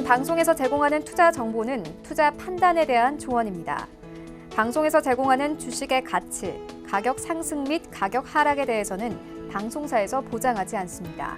방송에서 제공하는 투자 정보는 투자 판단에 대한 조언입니다. 방송에서 제공하는 주식의 가치, 가격 상승 및 가격 하락에 대해서는 방송사에서 보장하지 않습니다.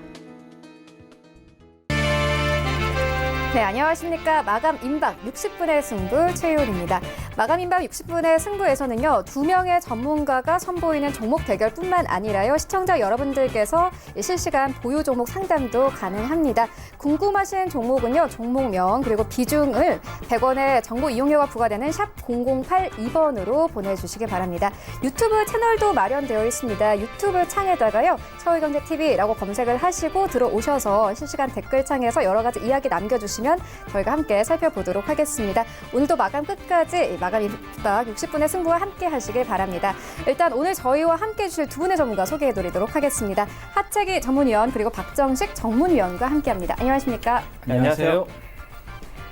네, 안녕하십니까. 마감 임박 60분의 승부 최희훈입니다. 마감 임박 60분의 승부에서는요, 2명의 전문가가 선보이는 종목 대결뿐만 아니라요, 시청자 여러분들께서 실시간 보유 종목 상담도 가능합니다. 궁금하신 종목은요, 종목명 그리고 비중을 100원의 정보 이용료가 부과되는 샵 0082번으로 보내주시기 바랍니다. 유튜브 채널도 마련되어 있습니다. 유튜브 창에다가요, 서울경제TV라고 검색을 하시고 들어오셔서 실시간 댓글창에서 여러 가지 이야기 남겨주시면 저희가 함께 살펴보도록 하겠습니다. 오늘도 마감 끝까지 마감 임박 60분의 승부와 함께 하시길 바랍니다. 일단 오늘 저희와 함께 해주실 두 분의 전문가 소개해드리도록 하겠습니다. 하채기 전문위원 그리고 박정식 전문위원과 함께합니다. 안녕하십니까? 안녕하세요.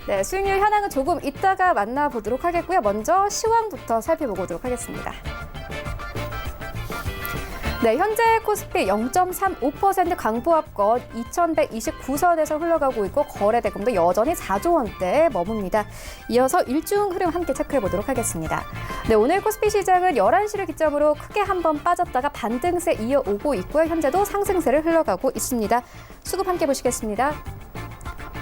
네, 수익률 현황은 조금 이따가 만나보도록 하겠고요. 먼저 시황부터 살펴보도록 하겠습니다. 네, 현재 코스피 0.35% 강보합권 2129선에서 흘러가고 있고 거래 대금도 여전히 4조 원대에 머뭅니다. 이어서 일중 흐름 함께 체크해 보도록 하겠습니다. 네, 오늘 코스피 시장은 11시를 기점으로 크게 한번 빠졌다가 반등세 이어오고 있고요. 현재도 상승세를 흘러가고 있습니다. 수급 함께 보시겠습니다.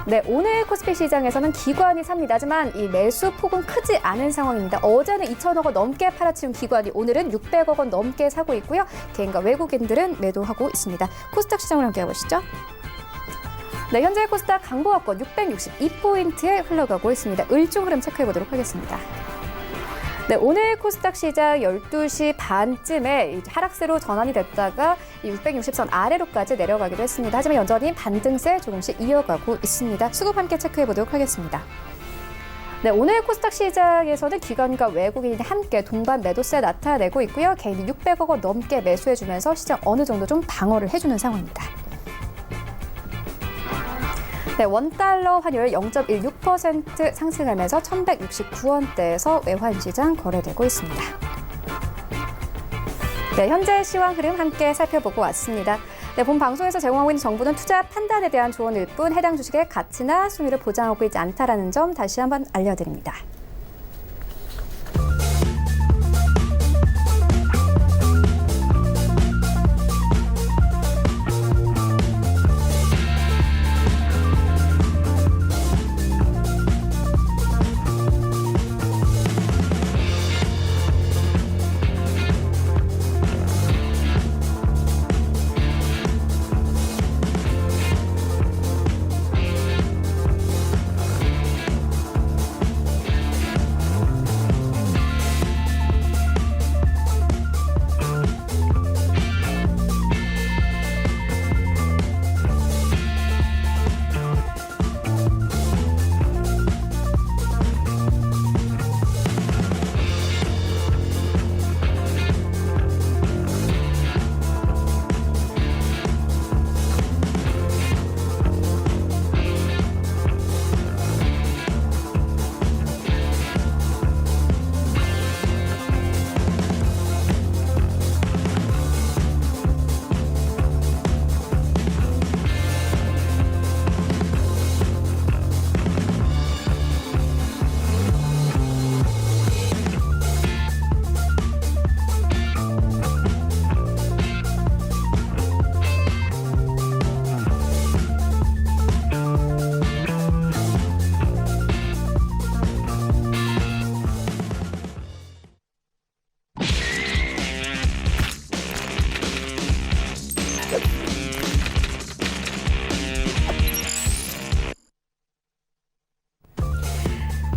네, 오늘 코스피 시장에서는 기관이 삽니다. 하지만 이 매수 폭은 크지 않은 상황입니다. 어제는 2천억 원 넘게 팔아치운 기관이 오늘은 600억 원 넘게 사고 있고요. 개인과 외국인들은 매도하고 있습니다. 코스닥 시장을 함께 해보시죠. 네, 현재 코스닥 강보합권 662포인트에 흘러가고 있습니다. 을중 흐름 체크해 보도록 하겠습니다. 네, 오늘 코스닥 시장 12시 반쯤에 하락세로 전환이 됐다가 660선 아래로까지 내려가기도 했습니다. 하지만 여전히 반등세 조금씩 이어가고 있습니다. 수급 함께 체크해 보도록 하겠습니다. 네, 오늘 코스닥 시장에서는 기관과 외국인이 함께 동반 매도세 나타내고 있고요. 개인이 600억 원 넘게 매수해주면서 시장 어느 정도 좀 방어를 해주는 상황입니다. 네, 원달러 환율 0.16% 상승하면서 1,169원대에서 외환시장 거래되고 있습니다. 네, 현재 시황 흐름 함께 살펴보고 왔습니다. 네, 본 방송에서 제공하고 있는 정보는 투자 판단에 대한 조언일 뿐 해당 주식의 가치나 수익률을 보장하고 있지 않다는 점 다시 한번 알려드립니다.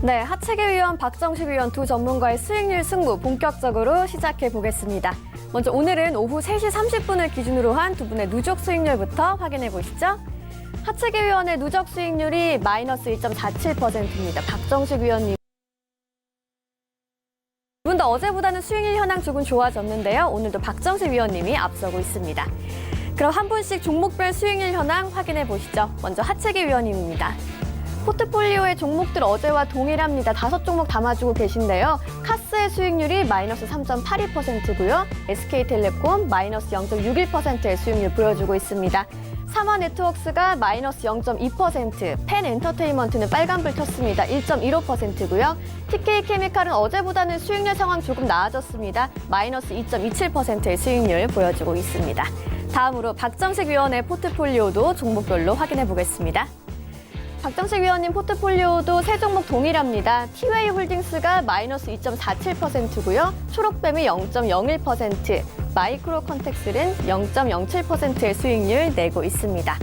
네, 하채기 위원, 박정식 위원 두 전문가의 수익률 승부 본격적으로 시작해 보겠습니다. 먼저 오늘은 오후 3시 30분을 기준으로 한 두 분의 누적 수익률부터 확인해 보시죠. 하채기 위원의 누적 수익률이 마이너스 1.47%입니다. 박정식 위원님. 두 분 다 어제보다는 수익률 현황 조금 좋아졌는데요. 오늘도 박정식 위원님이 앞서고 있습니다. 그럼 한 분씩 종목별 수익률 현황 확인해 보시죠. 먼저 하채기 위원님입니다. 포트폴리오의 종목들 어제와 동일합니다. 5종목 담아주고 계신데요. 카스의 수익률이 마이너스 3.82%고요. SK텔레콤 마이너스 0.61%의 수익률 보여주고 있습니다. 삼화 네트워크스가 마이너스 0.2%, 펜 엔터테인먼트는 빨간불 켰습니다. 1.15%고요. TK 케미칼은 어제보다는 수익률 상황 조금 나아졌습니다. 마이너스 2.27%의 수익률 보여주고 있습니다. 다음으로 박정식 위원의 포트폴리오도 종목별로 확인해 보겠습니다. 박정식 위원님 포트폴리오도 세 종목 동일합니다. 티웨이 홀딩스가 마이너스 2.47%고요. 초록뱀이 0.01%, 마이크로 컨텍스는 0.07%의 수익률 내고 있습니다.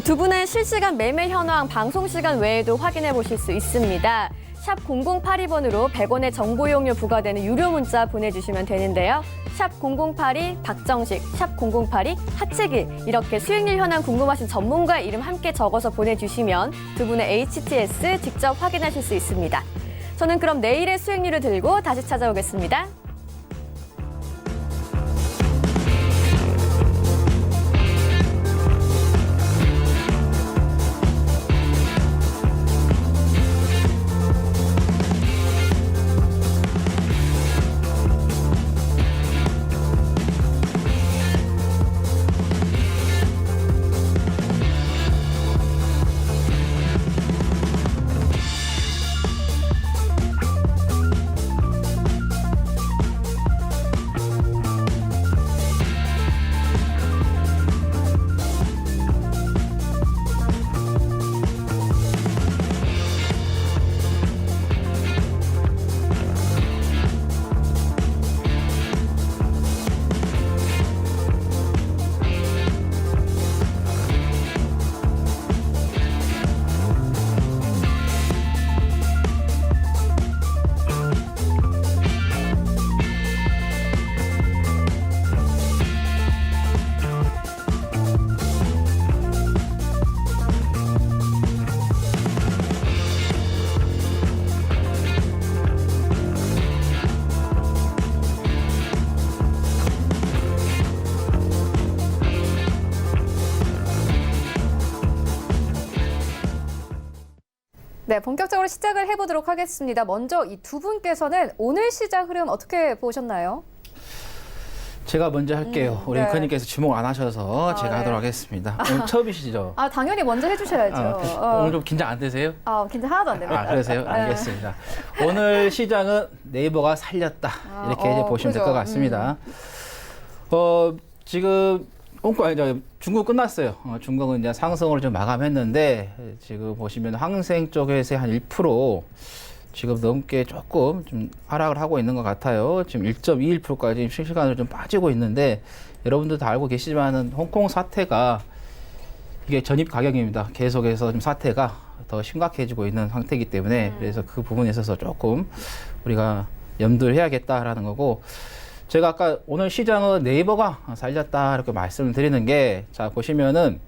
두 분의 실시간 매매 현황 방송 시간 외에도 확인해 보실 수 있습니다. 샵 0082번으로 100원의 정보 이용료 부과되는 유료 문자 보내주시면 되는데요. 샵 0082 박정식, 샵 0082 하치기 이렇게 수익률 현황 궁금하신 전문가 이름 함께 적어서 보내주시면 두 분의 HTS 직접 확인하실 수 있습니다. 저는 그럼 내일의 수익률을 들고 다시 찾아오겠습니다. 네, 본격적으로 시작을 해보도록 하겠습니다. 먼저 이 두 분께서는 오늘 시장 흐름 어떻게 보셨나요? 제가 먼저 할게요. 우리 네. 앵커님께서 주목 안 하셔서 제가 네. 하도록 하겠습니다. 오늘 처음이시죠? 당연히 먼저 해주셔야죠. 오늘 좀 긴장 안 되세요? 긴장 하나도 안 됩니다. 그러세요? 네. 알겠습니다. 오늘 시장은 네이버가 살렸다. 이렇게 이제 보시면 될 것 그죠. 같습니다. 지금 중국 끝났어요. 중국은 이제 상승으로 좀 마감했는데 지금 보시면 항생 쪽에서 한 1% 지금 넘게 조금 좀 하락을 하고 있는 것 같아요. 지금 1.21%까지 실시간으로 좀 빠지고 있는데 여러분들 다 알고 계시지만은 홍콩 사태가 이게 전입 가격입니다. 계속해서 좀 사태가 더 심각해지고 있는 상태이기 때문에 그래서 그 부분에 있어서 조금 우리가 염두를 해야겠다라는 거고 제가 아까 오늘 시장은 네이버가 살렸다 이렇게 말씀을 드리는 게 자 보시면은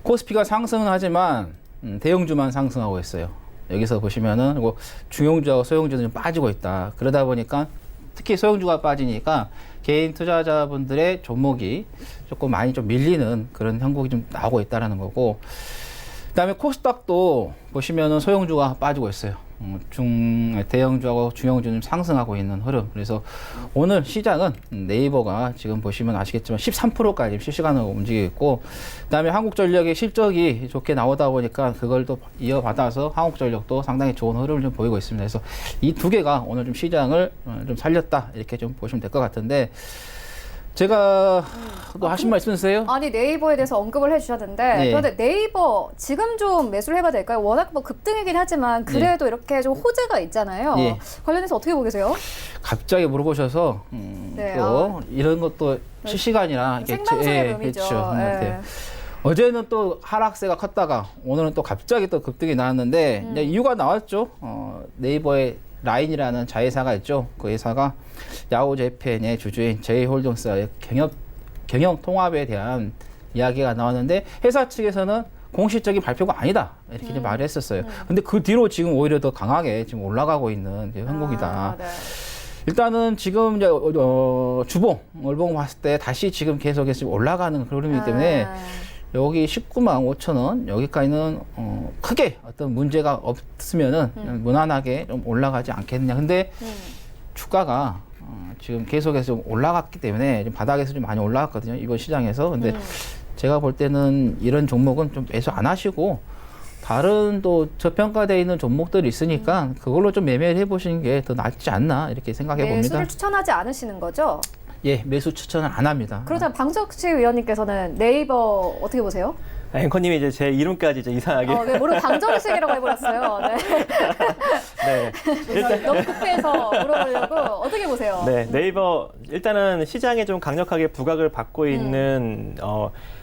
코스피가 상승은 하지만 대형주만 상승하고 있어요. 여기서 보시면은 중용주하고 소형주는 좀 빠지고 있다. 그러다 보니까 특히 소형주가 빠지니까 개인 투자자분들의 종목이 조금 많이 좀 밀리는 그런 형국이 좀 나오고 있다라는 거고 그다음에 코스닥도 보시면은 소형주가 빠지고 있어요. 대형주하고 중형주는 상승하고 있는 흐름. 그래서 오늘 시장은 네이버가 지금 보시면 아시겠지만 13%까지 실시간으로 움직이고 있고, 그다음에 한국전력의 실적이 좋게 나오다 보니까 그걸 또 이어받아서 한국전력도 상당히 좋은 흐름을 좀 보이고 있습니다. 그래서 이 두 개가 오늘 좀 시장을 좀 살렸다 이렇게 좀 보시면 될 것 같은데. 제가 또 하신 말씀 있으세요? 아니 네이버에 대해서 언급을 해주셨는데 네. 그런데 네이버 지금 좀 매수를 해봐야 될까요? 워낙 뭐 급등이긴 하지만 그래도 이렇게 좀 호재가 있잖아요. 네. 관련해서 어떻게 보세요? 갑자기 물어보셔서 네, 또 이런 것도 실시간이라 생방송의 묘미죠. 그렇죠. 어제는 또 하락세가 컸다가 오늘은 또 갑자기 또 급등이 나왔는데 이제 이유가 나왔죠. 네이버의 라인이라는 자회사가 있죠. 그 회사가 야후재팬의 주주인 제이홀딩스와의 경영 통합에 대한 이야기가 나왔는데 회사 측에서는 공식적인 발표가 아니다 이렇게 이제 말을 했었어요. 근데 그 뒤로 지금 오히려 더 강하게 지금 올라가고 있는 형국이다. 네. 일단은 지금 이제 주봉 월봉 봤을 때 다시 지금 계속해서 지금 올라가는 그런 흐름이기 때문에 여기 19만 5천 원 여기까지는 크게 어떤 문제가 없으면은 무난하게 좀 올라가지 않겠느냐. 근데 주가가 지금 계속해서 좀 올라갔기 때문에 좀 바닥에서 좀 많이 올라갔거든요. 이번 시장에서. 근데 제가 볼 때는 이런 종목은 좀 매수 안 하시고 다른 또 저평가되어 있는 종목들이 있으니까 그걸로 좀 매매를 해보시는 게 더 낫지 않나 이렇게 생각해 봅니다. 매수를 추천하지 않으시는 거죠? 예, 매수 추천을 안 합니다. 그렇다면 방석식 위원님께서는 네이버 어떻게 보세요? 앵커님이 이제 제 이름까지 이제 이상하게. 네, 모르고 방정식이라고 해버렸어요. 네. 네. 일단 너무 급해서 물어보려고 어떻게 보세요? 네, 네이버 일단은 시장에 좀 강력하게 부각을 받고 있는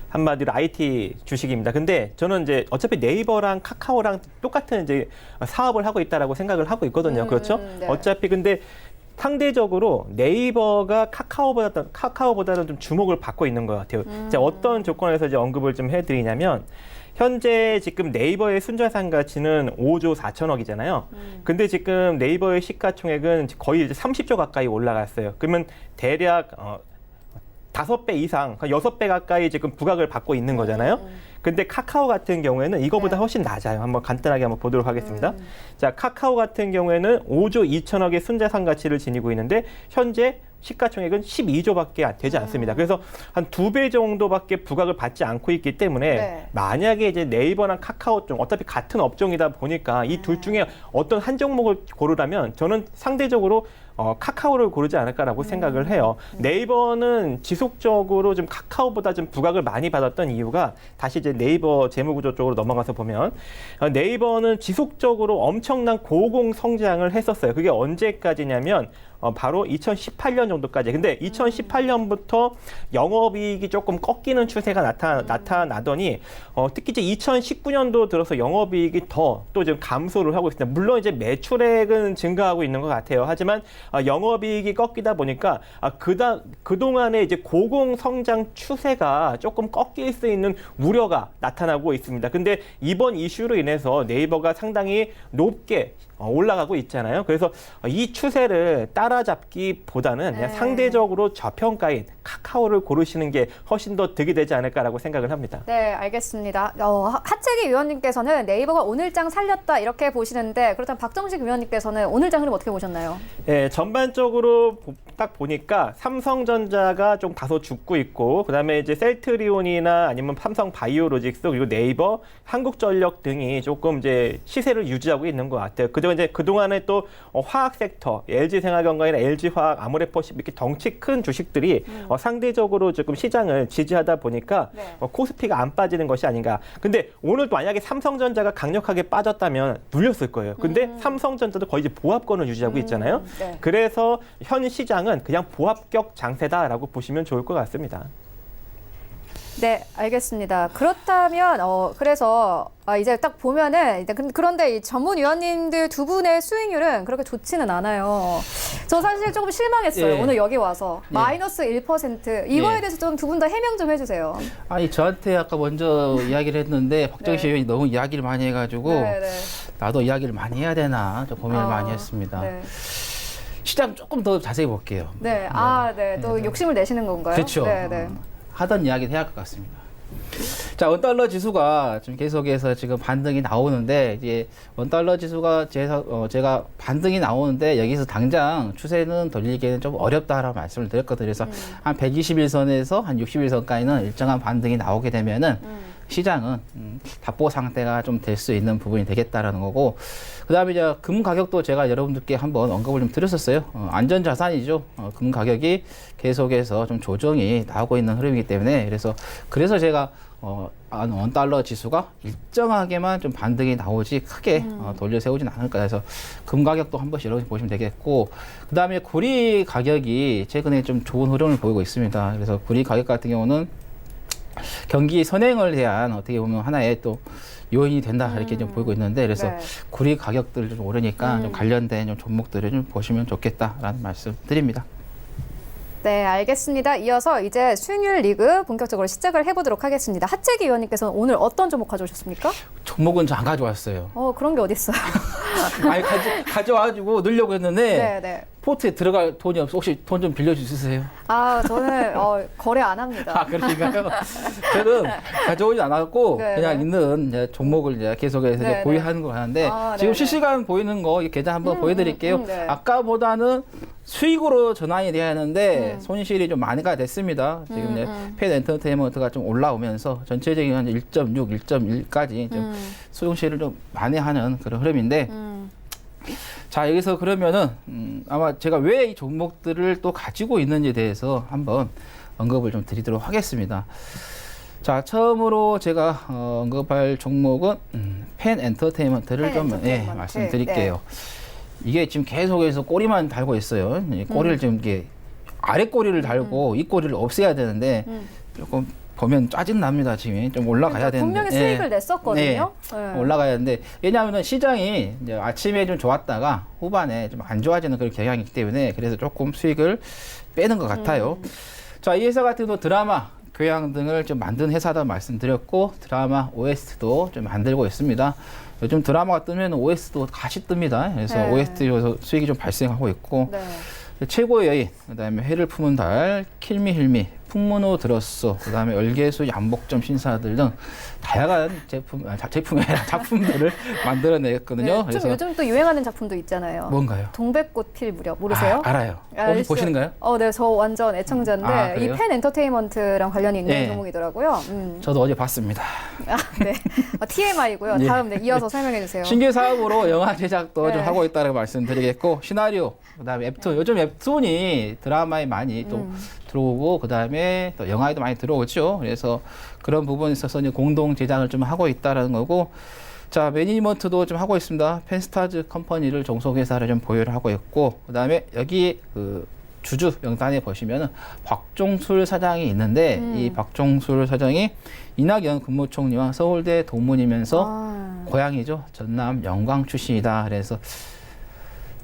한마디로 IT 주식입니다. 근데 저는 이제 어차피 네이버랑 카카오랑 똑같은 이제 사업을 하고 있다라고 생각을 하고 있거든요. 그렇죠? 네. 어차피 근데 상대적으로 네이버가 카카오보다는 좀 주목을 받고 있는 것 같아요. 자, 어떤 조건에서 이제 언급을 좀 해드리냐면 현재 지금 네이버의 순자산 가치는 5조 4천억이잖아요. 근데 지금 네이버의 시가총액은 거의 이제 30조 가까이 올라갔어요. 그러면 대략 5배 이상, 6배 가까이 지금 부각을 받고 있는 거잖아요. 근데 카카오 같은 경우에는 이거보다 네. 훨씬 낮아요. 한번 간단하게 한번 보도록 하겠습니다. 자, 카카오 같은 경우에는 5조 2천억의 순자산 가치를 지니고 있는데 현재 시가총액은 12조밖에 되지 않습니다. 그래서 한 2배 정도밖에 부각을 받지 않고 있기 때문에 네. 만약에 이제 네이버나 카카오 쪽 어차피 같은 업종이다 보니까 이 둘 중에 어떤 한 종목을 고르라면 저는 상대적으로 카카오를 고르지 않을까라고 생각을 해요. 네이버는 지속적으로 좀 카카오보다 좀 부각을 많이 받았던 이유가 다시 이제 네이버 재무구조 쪽으로 넘어가서 보면 네이버는 지속적으로 엄청난 고공 성장을 했었어요. 그게 언제까지냐면 바로 2018년 정도까지. 근데 2018년부터 영업이익이 조금 꺾이는 추세가 나타나더니 특히 이제 2019년도 들어서 영업이익이 더 또 지금 감소를 하고 있습니다. 물론 이제 매출액은 증가하고 있는 것 같아요. 하지만 영업이익이 꺾이다 보니까 그동안에 이제 고공 성장 추세가 조금 꺾일 수 있는 우려가 나타나고 있습니다. 근데 이번 이슈로 인해서 네이버가 상당히 높게 올라가고 있잖아요. 그래서 이 추세를 따라잡기보다는 그냥 상대적으로 저평가인 카카오를 고르시는 게 훨씬 더 득이 되지 않을까라고 생각을 합니다. 네, 알겠습니다. 하채기 위원님께서는 네이버가 오늘장 살렸다 이렇게 보시는데 그렇다면 박정식 위원님께서는 오늘장 흐름 어떻게 보셨나요? 네, 전반적으로 딱 보니까 삼성전자가 좀 다소 죽고 있고 그다음에 이제 셀트리온이나 아니면 삼성 바이오로직스 그리고 네이버, 한국전력 등이 조금 이제 시세를 유지하고 있는 것 같아요. 이제 그동안에 또 화학 섹터, LG생활건강이나 LG화학, 아모레퍼십 이렇게 덩치 큰 주식들이 상대적으로 조금 시장을 지지하다 보니까 네. 코스피가 안 빠지는 것이 아닌가. 근데 오늘 만약에 삼성전자가 강력하게 빠졌다면 눌렸을 거예요. 근데 삼성전자도 거의 이제 보합권을 유지하고 있잖아요. 네. 그래서 현 시장은 그냥 보합격 장세다라고 보시면 좋을 것 같습니다. 네, 알겠습니다. 그렇다면 그래서 이제 딱 보면은 그런데 이 전문 위원님들 두 분의 수익률은 그렇게 좋지는 않아요. 저 사실 조금 실망했어요. 예. 오늘 여기 와서 예. 마이너스 1%. 이거에 예. 대해서 좀 두 분 다 해명 좀 해주세요. 아니 저한테 아까 먼저 이야기를 했는데 박정희 의원이 너무 이야기를 많이 해가지고 네, 네. 나도 이야기를 많이 해야 되나 좀 고민을 많이 했습니다. 네, 시장 조금 더 자세히 볼게요. 네. 네. 또 욕심을 내시는 건가요? 그렇죠. 네, 네. 하던 이야기를 해야 할 것 같습니다. 자, 원달러 지수가 지금 계속해서 지금 반등이 나오는데 이제 원달러 지수가 제가 반등이 나오는데 여기서 당장 추세는 돌리기에는 좀 어렵다라고 말씀을 드렸거든요. 그래서 한 121선에서 한 61선까지는 일정한 반등이 나오게 되면은 시장은 답보 상태가 좀 될 수 있는 부분이 되겠다라는 거고, 그다음에 이제 금 가격도 제가 여러분들께 한번 언급을 좀 드렸었어요. 안전 자산이죠. 금 가격이 계속해서 좀 조정이 나오고 있는 흐름이기 때문에 그래서 제가 원달러 지수가 일정하게만 좀 반등이 나오지 크게 돌려 세우진 않을까 해서 금 가격도 한 번씩 이렇게 보시면 되겠고, 그다음에 구리 가격이 최근에 좀 좋은 흐름을 보이고 있습니다. 그래서 구리 가격 같은 경우는 경기 선행을 대한 어떻게 보면 하나의 또 요인이 된다 이렇게 좀 보이고 있는데, 그래서 네. 구리 가격들 좀 오르니까 좀 관련된 좀 종목들을 좀 보시면 좋겠다라는 말씀 드립니다. 네, 알겠습니다. 이어서 이제 수익률 리그 본격적으로 시작을 해보도록 하겠습니다. 하채기 위원님께서는 오늘 어떤 종목 가져오셨습니까? 종목은 저 안 가져왔어요. 그런 게 어딨어요? 아니 가져와가지고 넣으려고 했는데 네. 포트에 들어갈 돈이 없어. 혹시 돈 좀 빌려줄 수 있으세요? 아, 저는 거래 안 합니다. 아, 그러신가요? 저는 가져오지 않았고 네, 그냥 네. 있는 이제 종목을 이제 계속해서 이제 네, 보유하는 거 하는데 아, 지금 네, 실시간 보이는 거 이 계좌 한번 보여드릴게요. 네. 아까보다는 수익으로 전환이 돼야 하는데 손실이 좀 많이가 됐습니다. 지금 이제 펜 엔터테인먼트가 좀 올라오면서 전체적인 한 1.6, 1.1까지 좀 손실을 좀 많이 하는 그런 흐름인데 자, 여기서 그러면은 아마 제가 왜 이 종목들을 또 가지고 있는지에 대해서 한번 언급을 좀 드리도록 하겠습니다. 자, 처음으로 제가 언급할 종목은 펜 엔터테인먼트를 펜 좀 엔터테인먼트. 말씀드릴게요. 이게 지금 계속해서 꼬리만 달고 있어요. 이 꼬리를 지금 이게 아래 꼬리를 달고 이 꼬리를 없애야 되는데 조금 보면 짜증 납니다. 지금 좀 올라가야 되는데 분명히 수익을 냈었거든요. 네. 올라가야 되는데 왜냐하면 시장이 이제 아침에 좀 좋았다가 후반에 좀 안 좋아지는 그런 경향이 있기 때문에 그래서 조금 수익을 빼는 것 같아요. 자, 이 회사 같은 경우 드라마, 교양 등을 좀 만든 회사다 말씀드렸고 드라마 OST도 좀 만들고 있습니다. 요즘 드라마가 뜨면 OST도 같이 뜹니다. 그래서 네. OST에서 수익이 좀 발생하고 있고 네. 최고의 여인, 그다음에 해를 품은 달, 킬미 힐미, 풍문호 들었어, 그다음에 얼개수 양복점 신사들 등 다양한 제품이 아니라 작품들을 만들어냈거든요. 네, 좀 요즘 또 유행하는 작품도 있잖아요. 뭔가요? 동백꽃 필 무렵 모르세요? 아, 알아요. 혹시 알죠? 보시는가요? 네, 저 완전 애청자인데 아, 이 그래요? 펜 엔터테인먼트랑 관련이 있는 네. 종목이더라고요. 저도 어제 봤습니다. 아, 네. TMI고요. 예. 다음 이어서 설명해 주세요. 신규 사업으로 영화 제작도 네. 좀 하고 있다고 말씀드리겠고 시나리오, 그다음에 웹툰. 요즘 웹툰이 드라마에 많이 또 들어오고 그다음에 또 영화에도 많이 들어오죠. 그래서 그런 부분에 있어서 이제 공동 제작을 좀 하고 있다라는 거고. 자, 매니지먼트도 좀 하고 있습니다. 펜스타즈 컴퍼니를 종속회사를 좀 보유를 하고 있고, 그 다음에 여기 그 주주 명단에 보시면은 박종술 사장이 있는데, 이 박종술 사장이 이낙연 국무총리와 서울대 동문이면서 고향이죠. 전남 영광 출신이다. 그래서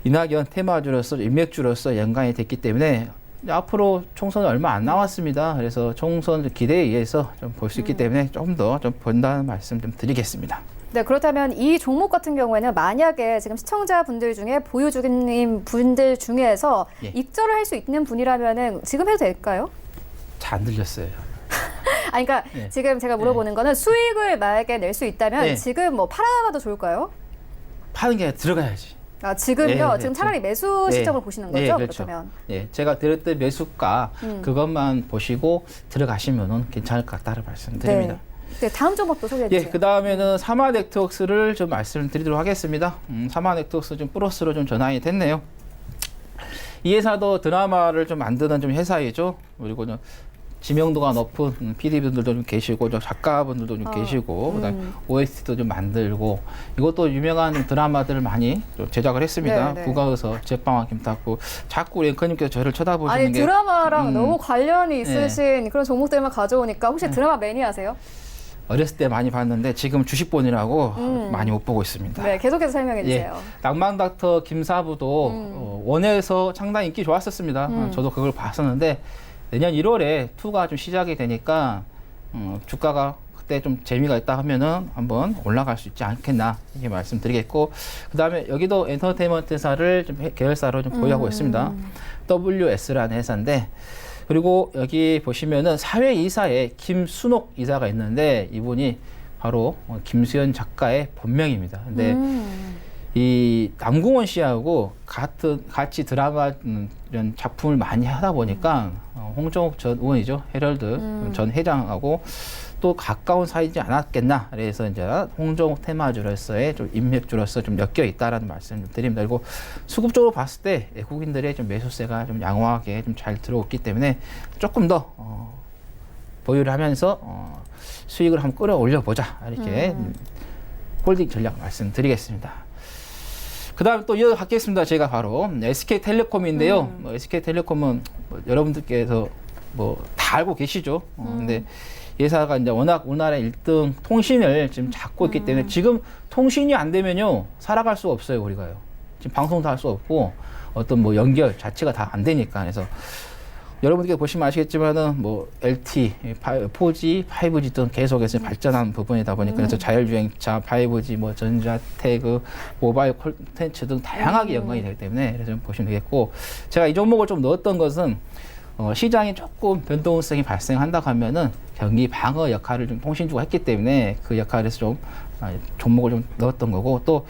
이낙연 테마주로서, 인맥주로서 연관이 됐기 때문에 앞으로 총선이 얼마 안 남았습니다. 그래서 총선 기대에 의해서 좀 볼 수 있기 때문에 조금 더 좀 본다는 말씀 좀 드리겠습니다. 네, 그렇다면 이 종목 같은 경우에는 만약에 지금 시청자분들 중에 보유 중인 분들 중에서 예. 입절을 할 수 있는 분이라면은 지금 해도 될까요? 잘 안 들렸어요. 아니, 그러니까 네. 지금 제가 물어보는 거는 수익을 만약에 낼 수 있다면 네. 지금 뭐 팔아나가도 좋을까요? 파는 게 아니라 들어가야지. 아, 지금요? 네, 지금 그렇죠. 차라리 매수 네. 시점을 보시는 거죠? 네, 그렇죠. 그렇다면. 예, 제가 드렸던 매수가 그것만 보시고 들어가시면은 괜찮을 것 같다는 말씀드립니다. 네, 다음 종목도 소개해 예, 주세요. 그 다음에는 사마 네트워크스를 좀 말씀드리도록 하겠습니다. 사마 네트워크스 좀 플러스로 좀 전환이 됐네요. 이 회사도 드라마를 좀 만드는 좀 회사이죠. 그리고 좀 지명도가 높은 PD분들도 좀 계시고, 좀 작가분들도 좀 계시고, 그다음에 OST도 좀 만들고, 이것도 유명한 드라마들을 많이 좀 제작을 했습니다. 네, 네. 국가에서 제빵왕 김탁구. 자꾸 앵커님께서 저를 쳐다보시는 아니, 게 드라마랑 너무 관련이 있으신 네. 그런 종목들만 가져오니까 혹시 드라마 매니아세요? 어렸을 때 많이 봤는데 지금 주식본이라고 많이 못 보고 있습니다. 네, 계속해서 설명해 주세요. 낭만닥터 김사부도 원에서 상당히 인기 좋았었습니다. 저도 그걸 봤었는데 내년 1월에 2가 좀 시작이 되니까 주가가 그때 좀 재미가 있다 하면은 한번 올라갈 수 있지 않겠나 이렇게 말씀드리겠고, 그 다음에 여기도 엔터테인먼트 회사를 좀 계열사로 좀 보유하고 있습니다. WS라는 회사인데, 그리고 여기 보시면은 사회이사에 김순옥 이사가 있는데 이분이 바로 김수현 작가의 본명입니다. 근데 이 남궁원 씨하고 같이 드라마 이런 작품을 많이 하다 보니까 홍정욱 전 의원이죠. 헤럴드 전 회장하고 또 가까운 사이지 않았겠나. 그래서 이제 홍정욱 테마주로서의 좀 인맥주로서 좀 엮여 있다라는 말씀을 드립니다. 그리고 수급적으로 봤을 때 외국인들의 좀 매수세가 좀 양호하게 좀 잘 들어왔기 때문에 조금 더 보유를 하면서 수익을 한번 끌어올려 보자. 이렇게 홀딩 전략 말씀드리겠습니다. 그 다음에 또 이어가겠습니다. 제가 바로 SK텔레콤인데요. SK텔레콤은 뭐 여러분들께서 뭐 다 알고 계시죠. 근데 이 회사가 이제 워낙 우리나라 1등 통신을 지금 잡고 있기 때문에 지금 통신이 안 되면요 살아갈 수 없어요. 우리가요. 지금 방송도 할 수 없고 어떤 뭐 연결 자체가 다 안 되니까. 그래서 여러분들께 보시면 아시겠지만은 뭐 LT, 4G, 5G 등 계속해서 발전한 부분이다 보니까 그래서 자율주행차, 5G, 뭐 전자, 태그, 모바일 콘텐츠 등 다양하게 연관이 되기 때문에 그래서 좀 보시면 되겠고 제가 이 종목을 좀 넣었던 것은 시장이 조금 변동성이 발생한다고 하면은 경기 방어 역할을 좀 통신주가 했기 때문에 그 역할에서 좀 종목을 좀 넣었던 거고 또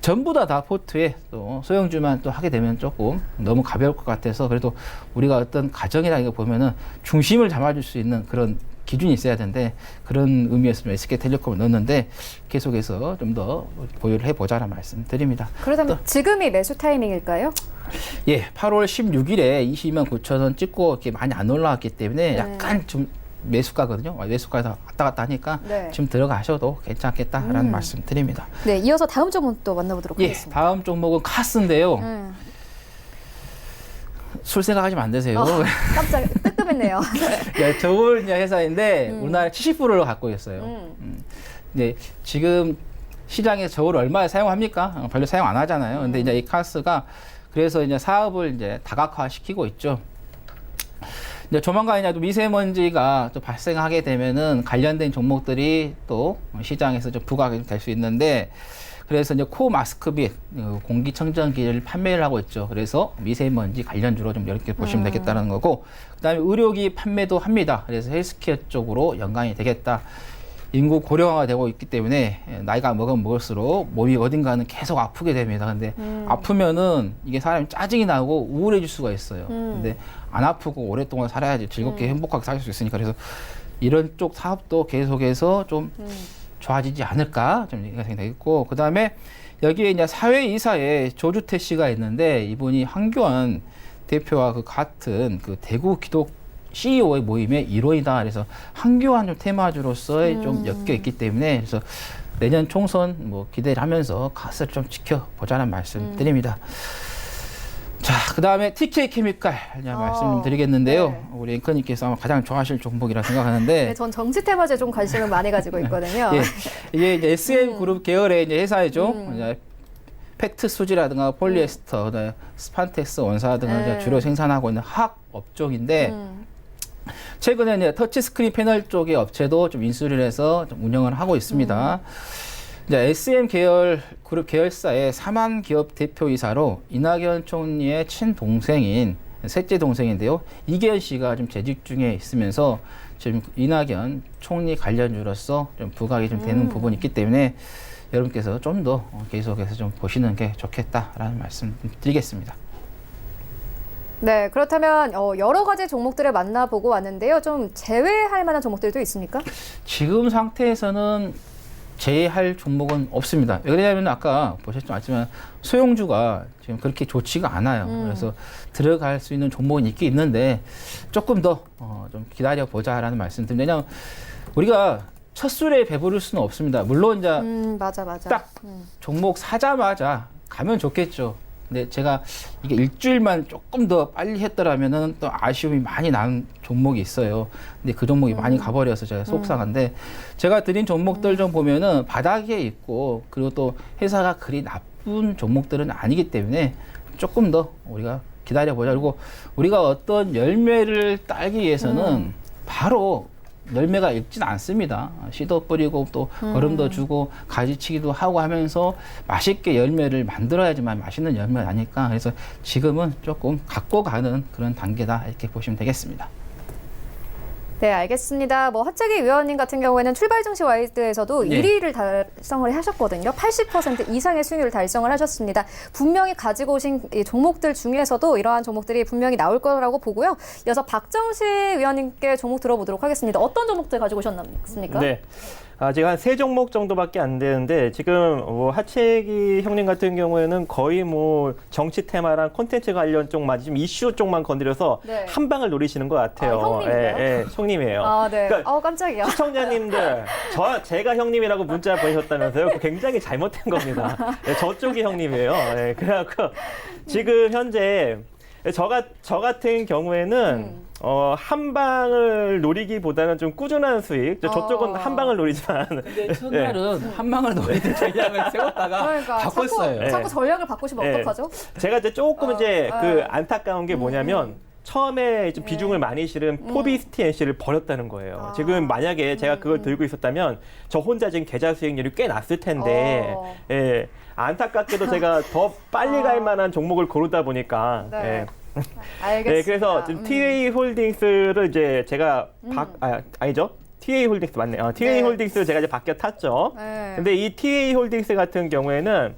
전부 다 포트에 또 소형주만 또 하게 되면 조금 너무 가벼울 것 같아서 그래도 우리가 어떤 가정이라는 거 보면은 중심을 잡아줄 수 있는 그런 기준이 있어야 되는데 그런 의미에서 SK텔레콤을 넣었는데 계속해서 좀 더 보유를 해보자라는 말씀 드립니다. 그렇다면 지금이 매수 타이밍일까요? 예, 8월 16일에 22만 9천 원 찍고 이렇게 많이 안 올라왔기 때문에 네. 약간 좀 매수가거든요. 매수가에서 왔다 갔다 하니까 네. 지금 들어가셔도 괜찮겠다라는 말씀 드립니다. 네, 이어서 다음 종목 또 만나보도록 예, 하겠습니다. 다음 종목은 카스인데요. 술 생각하시면 안 되세요. 깜짝 뜨끔했네요. 네, 저울 회사인데 우리나라 70%를 갖고 있어요. 네, 지금 시장에서 저울을 얼마에 사용합니까? 별로 사용 안 하잖아요. 근데 이제 이 카스가 그래서 이제 사업을 이제 다각화 시키고 있죠. 이제 조만간 이제 또 미세먼지가 또 발생하게 되면은 관련된 종목들이 또 시장에서 좀 부각이 될 수 있는데 그래서 이제 코 마스크빗, 공기청정기를 판매를 하고 있죠. 그래서 미세먼지 관련주로 좀 이렇게 보시면 되겠다는 거고, 그다음에 의료기 판매도 합니다. 그래서 헬스케어 쪽으로 연관이 되겠다. 인구 고령화가 되고 있기 때문에 나이가 먹을수록 몸이 어딘가는 계속 아프게 됩니다. 근데 아프면은 이게 사람이 짜증이 나고 우울해질 수가 있어요. 근데 안 아프고 오랫동안 살아야지 즐겁게 행복하게 살 수 있으니까 그래서 이런 쪽 사업도 계속해서 좀 좋아지지 않을까 좀 생각이 되겠고 그다음에 여기에 이제 사회이사에 조주태 씨가 있는데 이분이 황교안 대표와 그 같은 그 대구 기독 CEO의 모임의 일원이다. 그래서 황교안 좀 테마주로서의 좀 엮여 있기 때문에 그래서 내년 총선 뭐 기대를 하면서 카스를 좀 지켜보자는 말씀 드립니다. 자, 그 다음에 TK 케미칼 말씀 드리겠는데요. 네. 우리 앵커님께서 아마 가장 좋아하실 종목이라 생각하는데. 네, 전 정치 테마주에 좀 관심을 많이 가지고 있거든요. 예, 이게 이제 SM 그룹 계열의 이제 회사이죠. 이제 팩트 수지라든가 폴리에스터, 그다음에 스판텍스 원사 등을 이제 주로 생산하고 있는 화학 업종인데 최근에 이제 터치스크린 패널 쪽의 업체도 좀 인수를 해서 좀 운영을 하고 있습니다. 이제 SM 계열 그룹 계열사의 사만 기업 대표이사로 이낙연 총리의 친동생인 셋째 동생인데요. 이계현 씨가 좀 재직 중에 있으면서 지금 이낙연 총리 관련주로서 좀 부각이 좀 되는 부분이 있기 때문에 여러분께서 좀 더 계속해서 좀 보시는 게 좋겠다라는 말씀 드리겠습니다. 네, 그렇다면 여러 가지 종목들을 만나보고 왔는데요. 좀 제외할 만한 종목들도 있습니까? 지금 상태에서는 제외할 종목은 없습니다. 왜냐하면 아까 보셨지만 알지만 소형주가 지금 그렇게 좋지가 않아요. 그래서 들어갈 수 있는 종목은 있긴 있는데 조금 더 좀 기다려 보자라는 말씀드립니다. 왜냐하면 우리가 첫 술에 배부를 수는 없습니다. 물론 이제 맞아. 딱 종목 사자마자 가면 좋겠죠. 근데 제가 이게 일주일만 조금 더 빨리 했더라면은 또 아쉬움이 많이 나는 종목이 있어요. 근데 그 종목이 많이 가버려서 제가 속상한데 제가 드린 종목들 좀 보면은 바닥에 있고 그리고 또 회사가 그리 나쁜 종목들은 아니기 때문에 조금 더 우리가 기다려보자. 그리고 우리가 어떤 열매를 따기 위해서는 바로 열매가 익진 않습니다. 씨도 뿌리고 또 거름도 주고 가지치기도 하고 하면서 맛있게 열매를 만들어야지만 맛있는 열매가 나니까 그래서 지금은 조금 갖고 가는 그런 단계다 이렇게 보시면 되겠습니다. 네, 알겠습니다. 뭐 하채기 위원님 같은 경우에는 출발 증시 와이드에서도 네. 1위를 달성을 하셨거든요. 80% 이상의 수익률을 달성을 하셨습니다. 분명히 가지고 오신 이 종목들 중에서도 이러한 종목들이 분명히 나올 거라고 보고요. 이어서 박정식 위원님께 종목 들어보도록 하겠습니다. 어떤 종목들 가지고 오셨습니까? 네. 아직 한 3종목 정도밖에 안 되는데 지금 뭐 하채기 형님 같은 경우에는 거의 뭐 정치 테마랑 콘텐츠 관련 쪽만 지금 이슈 쪽만 건드려서 네. 한 방을 노리시는 것 같아요. 형님이세요? 예, 형님이에요. 아, 네. 그러니까 깜짝이야. 시청자님들, 제가 형님이라고 문자 보내셨다면서요? 그거 굉장히 잘못된 겁니다. 네, 저쪽이 형님이에요. 네, 그래갖고 지금 현재 저 같은 경우에는 한 방을 노리기보다는 좀 꾸준한 수익. 저쪽은 한 방을 노리지만. 근데 첫날은 한 방을 노리는 전략을 세웠다가 그러니까 바꿨어요. 자꾸 전략을 바꾸시면 네. 어떡하죠? 제가 이제 조금 이제 아. 그 안타까운 게 뭐냐면 처음에 좀 비중을 많이 실은 포비스티 NC를 버렸다는 거예요. 지금 만약에 제가 그걸 들고 있었다면 저 혼자 지금 계좌 수익률이 꽤 났을 텐데 예, 안타깝게도 제가 더 빨리 갈 만한 종목을 고르다 보니까 네. 예. 알겠습니다. 네, 그래서 지금 TA 홀딩스를 이제 제가 아니죠? TA 홀딩스 맞네요. TA 네. 홀딩스를 제가 이제 바뀌어 탔죠. 네. 근데 이 TA 홀딩스 같은 경우에는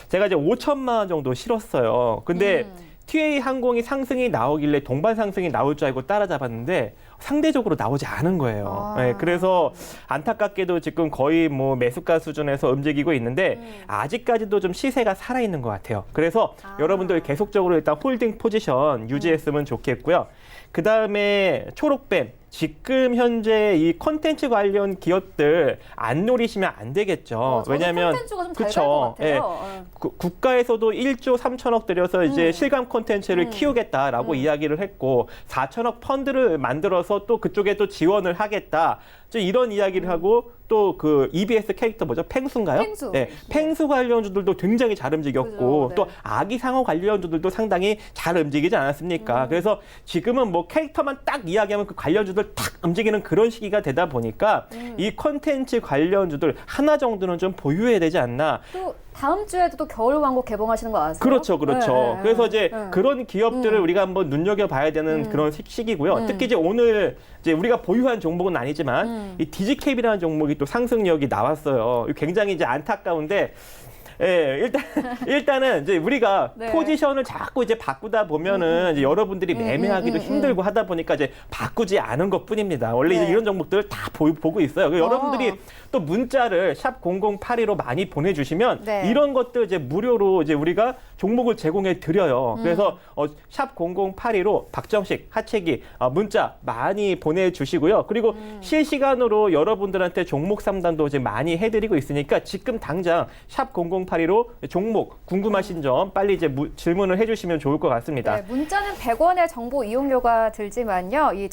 제가 이제 5천만 원 정도 실었어요. 근데 TA 항공이 상승이 나오길래 동반 상승이 나올 줄 알고 따라잡았는데 상대적으로 나오지 않은 거예요. 네, 그래서 안타깝게도 지금 거의 뭐 매수가 수준에서 움직이고 있는데 아직까지도 좀 시세가 살아있는 것 같아요. 그래서 여러분들 계속적으로 일단 홀딩 포지션 유지했으면 좋겠고요. 그 다음에 초록뱀. 지금 현재 이 컨텐츠 관련 기업들 안 노리시면 안 되겠죠. 왜냐하면 컨텐츠가 좀 잘 갈 것 같아요. 국가에서도 1조 3천억 들여서 이제 실감 콘텐츠를 키우겠다라고 이야기를 했고 4천억 펀드를 만들어서 또 그쪽에 또 지원을 하겠다. 이런 이야기를 하고 또 그 EBS 캐릭터 뭐죠? 펭수인가요? 펭수. 네, 펭수 관련주들도 굉장히 잘 움직였고 그죠, 네. 또 아기 상어 관련주들도 상당히 잘 움직이지 않았습니까? 그래서 지금은 뭐 캐릭터만 딱 이야기하면 그 관련주들 탁 움직이는 그런 시기가 되다 보니까 이 컨텐츠 관련주들 하나 정도는 좀 보유해야 되지 않나. 또 다음 주에도 또 겨울왕국 개봉하시는 거 아세요? 그렇죠, 그렇죠. 네, 그래서 이제 네. 그런 기업들을 우리가 한번 눈여겨봐야 되는 그런 시기고요. 특히 이제 오늘 이제 우리가 보유한 종목은 아니지만 이 디지캡이라는 종목이 또 상승력이 나왔어요. 굉장히 이제 안타까운데. 예, 일단은 이제 우리가 네. 포지션을 자꾸 이제 바꾸다 보면은 이제 여러분들이 매매하기도 힘들고 하다 보니까 이제 바꾸지 않은 것 뿐입니다. 원래 이제 네. 이런 종목들을 다 보고 있어요. 여러분들이 또 문자를 샵 0082로 많이 보내주시면 네. 이런 것들 이제 무료로 이제 우리가 종목을 제공해 드려요. 그래서 샵 0082로 박정식, 하채기 문자 많이 보내주시고요. 그리고 실시간으로 여러분들한테 종목 상담도 이제 많이 해드리고 있으니까 지금 당장 샵 0082로 종목 궁금하신 점 빨리 이제 질문을 해주시면 좋을 것 같습니다. 네, 문자는 100원의 정보 이용료가 들지만요. 이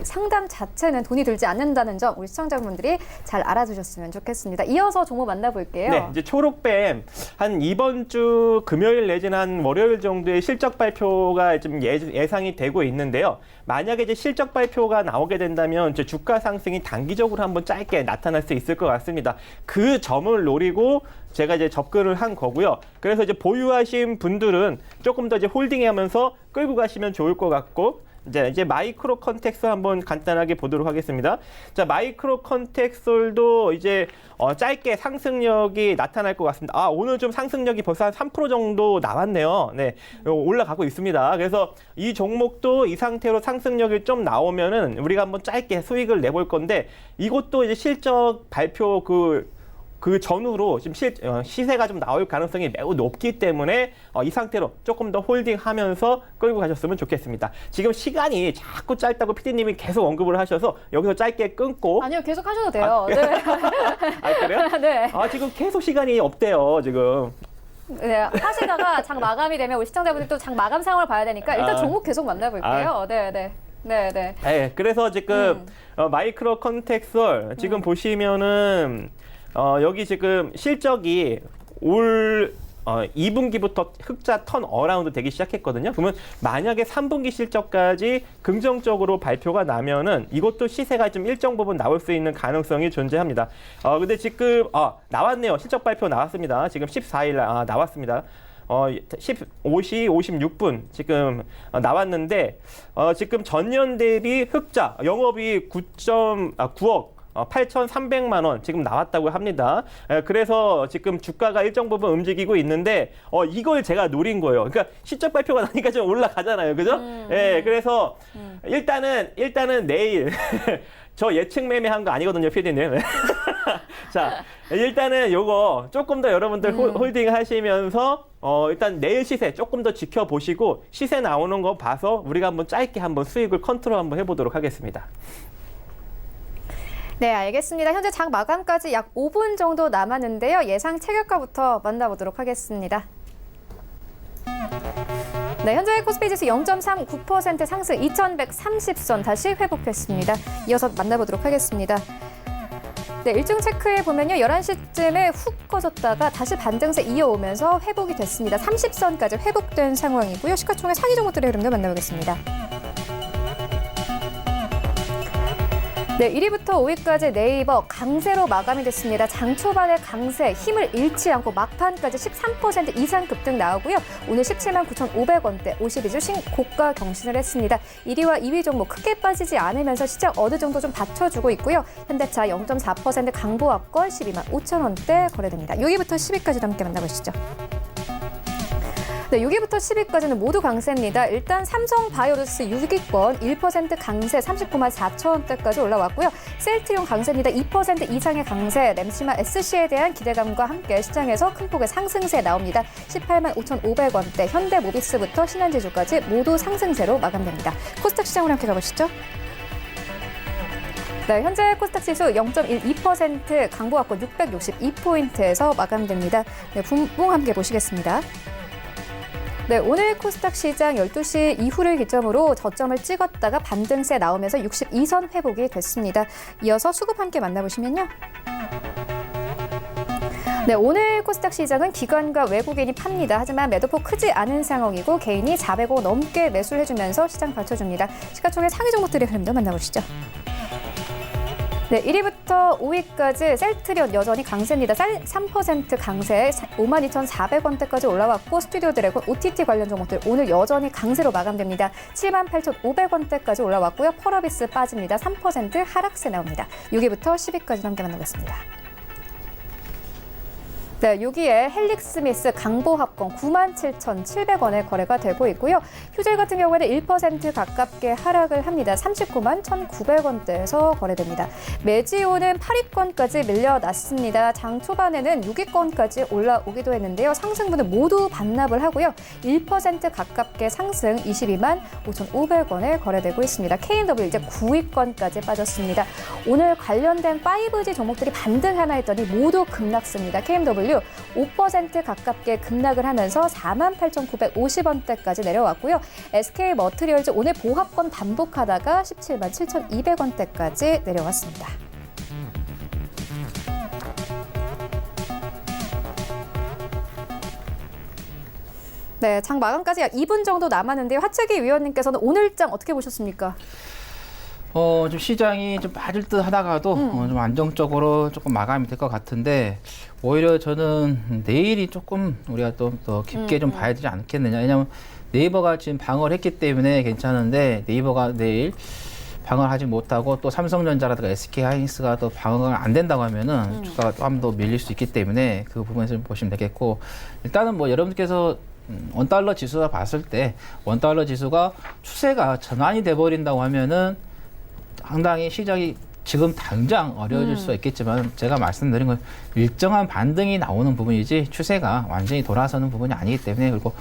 상담 자체는 돈이 들지 않는다는 점 우리 시청자분들이 잘 알아두셨으면 좋겠습니다. 이어서 종목 만나볼게요. 네, 이제 초록뱀 한 이번 주 금요일 내지는 한 월요일 정도의 실적 발표가 좀 예상이 되고 있는데요. 만약에 이제 실적 발표가 나오게 된다면 이제 주가 상승이 단기적으로 한번 짧게 나타날 수 있을 것 같습니다. 그 점을 노리고 제가 이제 접근을 한 거고요. 그래서 이제 보유하신 분들은 조금 더 이제 홀딩하면서 끌고 가시면 좋을 것 같고. 이제 마이크로 컨텍솔 한번 간단하게 보도록 하겠습니다. 자, 마이크로 컨텍솔도 이제 짧게 상승력이 나타날 것 같습니다. 오늘 좀 상승력이 벌써 한 3% 정도 나왔네요. 네, 올라가고 있습니다. 그래서 이 종목도 이 상태로 상승력이 좀 나오면은 우리가 한번 짧게 수익을 내볼 건데 이것도 이제 실적 발표 그 전후로 지금 시세가 좀 나올 가능성이 매우 높기 때문에 이 상태로 조금 더 홀딩하면서 끌고 가셨으면 좋겠습니다. 지금 시간이 자꾸 짧다고 PD님이 계속 언급을 하셔서 여기서 짧게 끊고 아니요, 계속 하셔도 돼요. 네. 그래요? 네. 지금 계속 시간이 없대요, 지금. 네, 하시다가 장 마감이 되면 우리 시청자분들 또 장 마감 상황을 봐야 되니까 일단 종목 계속 만나볼게요. 네. 네, 그래서 지금 마이크로 컨텍솔 지금 보시면은 여기 지금 실적이 올 2분기부터 흑자 턴 어라운드 되기 시작했거든요. 그러면 만약에 3분기 실적까지 긍정적으로 발표가 나면은 이것도 시세가 좀 일정 부분 나올 수 있는 가능성이 존재합니다. 근데 지금 나왔네요. 실적 발표 나왔습니다. 지금 14일 날 나왔습니다. 15시 56분 지금 나왔는데 지금 전년 대비 흑자 영업이 9억 8,300만 원 지금 나왔다고 합니다. 그래서 지금 주가가 일정 부분 움직이고 있는데 이걸 제가 노린 거예요. 그러니까 실적 발표가 나니까 좀 올라가잖아요. 그죠? 예, 그래서 일단은 내일 저 예측 매매한 거 아니거든요, PD님. 자, 일단은 요거 조금 더 여러분들 홀딩 하시면서 일단 내일 시세 조금 더 지켜보시고 시세 나오는 거 봐서 우리가 한번 짧게 한번 수익을 컨트롤 한번 해보도록 하겠습니다. 네, 알겠습니다. 현재 장 마감까지 약 5분 정도 남았는데요. 예상 체결가부터 만나보도록 하겠습니다. 네, 현재 코스피 지수 0.39% 상승 2130선 다시 회복했습니다. 이어서 만나보도록 하겠습니다. 네, 일중 체크해 보면요. 11시쯤에 훅 꺼졌다가 다시 반등세 이어오면서 회복이 됐습니다. 30선까지 회복된 상황이고요. 시가총액 상위 종목들의 흐름도 만나보겠습니다. 네, 1위부터 5위까지 네이버 강세로 마감이 됐습니다. 장 초반에 강세, 힘을 잃지 않고 막판까지 13% 이상 급등 나오고요. 오늘 17만 9,500원대 52주 신고가 경신을 했습니다. 1위와 2위 종목 크게 빠지지 않으면서 시장 어느 정도 좀 받쳐주고 있고요. 현대차 0.4% 강보합권 12만 5천원대 거래됩니다. 6위부터 10위까지 함께 만나보시죠. 네, 6위부터 10위까지는 모두 강세입니다. 일단 삼성바이오로스 6위권 1% 강세 39만 4천원대까지 올라왔고요. 셀트리온 강세입니다. 2% 이상의 강세, 램시마 SC에 대한 기대감과 함께 시장에서 큰 폭의 상승세 나옵니다. 18만 5,500원대, 현대모비스부터 신한지주까지 모두 상승세로 마감됩니다. 코스닥 시장으로 함께 가보시죠. 네, 현재 코스닥 지수 0.12% 강보합권 662포인트에서 마감됩니다. 네, 분봉 함께 보시겠습니다. 네, 오늘 코스닥 시장 12시 이후를 기점으로 저점을 찍었다가 반등세 나오면서 62선 회복이 됐습니다. 이어서 수급 함께 만나보시면요. 네, 오늘 코스닥 시장은 기관과 외국인이 팝니다. 하지만 매도폭 크지 않은 상황이고 개인이 400억 넘게 매수를 해주면서 시장 받쳐줍니다. 시가총액 상위 종목들의 흐름도 만나보시죠. 네, 1위부터 5위까지 셀트리온 여전히 강세입니다. 3% 강세 52,400원대까지 올라왔고 스튜디오 드래곤 OTT 관련 종목들 오늘 여전히 강세로 마감됩니다. 78,500원대까지 올라왔고요. 펄어비스 빠집니다. 3% 하락세 나옵니다. 6위부터 10위까지 함께 만나보겠습니다. 네, 여기에 헬릭스미스 강보합권 97,700원에 거래가 되고 있고요. 휴젤 같은 경우에는 1% 가깝게 하락을 합니다. 39만 1,900원대에서 거래됩니다. 메지오는 8위권까지 밀려났습니다. 장 초반에는 6위권까지 올라오기도 했는데요. 상승분은 모두 반납을 하고요. 1% 가깝게 상승 22만 5,500원에 거래되고 있습니다. KNW 이제 9위권까지 빠졌습니다. 오늘 관련된 5G 종목들이 반등하나 했더니 모두 급락습니다. KMW 5% 가깝게 급락을 하면서 48,950원대까지 내려왔고요. SK머트리얼즈 오늘 보합권 반복하다가 17만 7,200원대까지 내려왔습니다. 네, 장 마감까지 약 2분 정도 남았는데요. 하채기 위원님께서는 오늘 장 어떻게 보셨습니까? 좀 시장이 좀 빠질 듯 하다가도 좀 안정적으로 조금 마감이 될 것 같은데 오히려 저는 내일이 조금 우리가 또 더 깊게 좀 봐야 되지 않겠느냐. 왜냐하면 네이버가 지금 방어를 했기 때문에 괜찮은데 네이버가 내일 방어를 하지 못하고 또 삼성전자라든가 SK하이닉스가 또 방어가 안 된다고 하면은 주가가 또 한 번 더 밀릴 수 있기 때문에 그 부분에서 좀 보시면 되겠고 일단은 뭐 여러분께서 원달러 지수가 봤을 때 원달러 지수가 추세가 전환이 돼버린다고 하면은 상당히 시장이 지금 당장 어려워질 수 있겠지만 제가 말씀드린 건 일정한 반등이 나오는 부분이지 추세가 완전히 돌아서는 부분이 아니기 때문에 그리고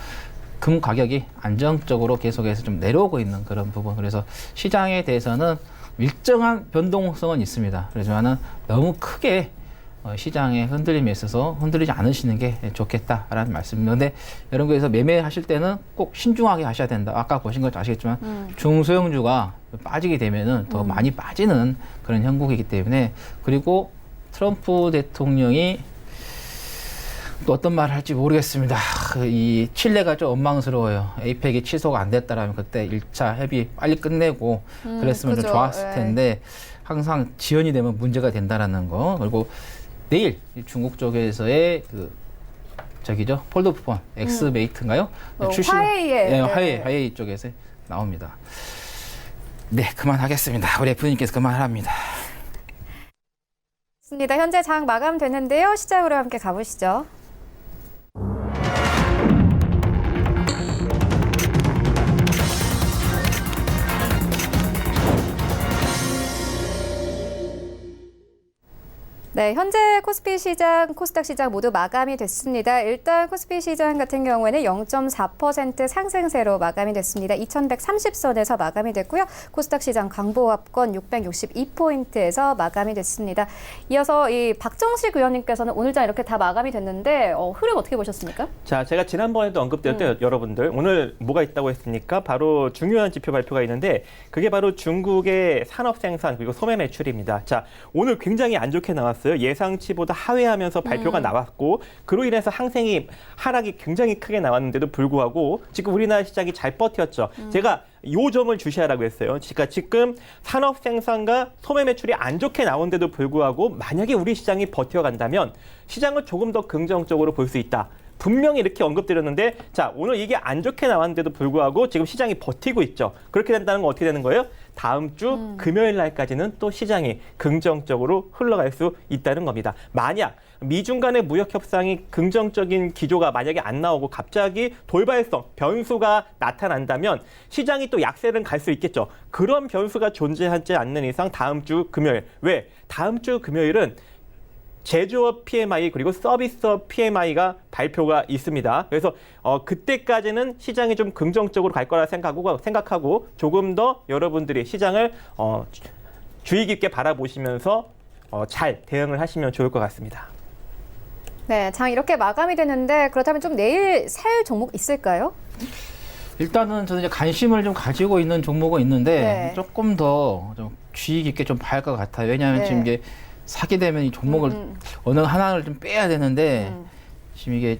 금 가격이 안정적으로 계속해서 좀 내려오고 있는 그런 부분 그래서 시장에 대해서는 일정한 변동성은 있습니다. 그렇지만은 너무 크게 시장의 흔들림에 있어서 흔들리지 않으시는 게 좋겠다라는 말씀입니다. 근데 여러분께서 매매하실 때는 꼭 신중하게 하셔야 된다. 아까 보신 것 아시겠지만 중소형주가 빠지게 되면은 더 많이 빠지는 그런 형국이기 때문에 그리고 트럼프 대통령이 또 어떤 말을 할지 모르겠습니다. 이 칠레가 좀 원망스러워요. 에이펙이 취소가 안 됐다라면 그때 1차 협의 빨리 끝내고 그랬으면 그죠. 좀 좋았을 텐데 항상 지연이 되면 문제가 된다라는 거 그리고 내일 중국 쪽에서의 그 저기죠 폴더폰 엑스메이트인가요? 화웨이 쪽에서 나옵니다. 네, 그만하겠습니다. 우리 F님께서 그만합니다. 맞습니다. 현재 장 마감됐는데요. 시장으로 함께 가보시죠. 네, 현재 코스피 시장, 코스닥 시장 모두 마감이 됐습니다. 일단 코스피 시장 같은 경우에는 0.4% 상승세로 마감이 됐습니다. 2130선에서 마감이 됐고요. 코스닥 시장 강보합권 662포인트에서 마감이 됐습니다. 이어서 이 박정식 의원님께서는 오늘 장 이렇게 다 마감이 됐는데 흐름 어떻게 보셨습니까? 자, 제가 지난번에도 언급드렸던 여러분들 오늘 뭐가 있다고 했습니까? 바로 중요한 지표 발표가 있는데 그게 바로 중국의 산업 생산 그리고 소매 매출입니다. 자, 오늘 굉장히 안 좋게 나왔어요. 나왔어요. 예상치보다 하회하면서 발표가 나왔고 그로 인해서 항생이 하락이 굉장히 크게 나왔는데도 불구하고 지금 우리나라 시장이 잘 버텼죠. 제가 요 점을 주시하라고 했어요. 그러니까 지금 산업 생산과 소매 매출이 안 좋게 나온데도 불구하고 만약에 우리 시장이 버텨간다면 시장을 조금 더 긍정적으로 볼 수 있다. 분명히 이렇게 언급드렸는데 자 오늘 이게 안 좋게 나왔는데도 불구하고 지금 시장이 버티고 있죠. 그렇게 된다는 건 어떻게 되는 거예요? 다음 주 금요일 날까지는 또 시장이 긍정적으로 흘러갈 수 있다는 겁니다. 만약 미중 간의 무역 협상이 긍정적인 기조가 만약에 안 나오고 갑자기 돌발성, 변수가 나타난다면 시장이 또 약세를 갈 수 있겠죠. 그런 변수가 존재하지 않는 이상 다음 주 금요일. 왜? 다음 주 금요일은 제조업 PMI 그리고 서비스업 PMI가 발표가 있습니다. 그래서 그때까지는 시장이 좀 긍정적으로 갈 거라 생각하고 조금 더 여러분들이 시장을 주의 깊게 바라보시면서 잘 대응을 하시면 좋을 것 같습니다. 네, 장 이렇게 마감이 되는데 그렇다면 좀 내일 살 종목 있을까요? 일단은 저는 이제 관심을 좀 가지고 있는 종목은 있는데 네. 조금 더 좀 주의 깊게 좀 봐야 할 것 같아요. 왜냐하면 네. 지금 이게 사게 되면 이 종목을 어느 하나를 좀 빼야 되는데 지금 이게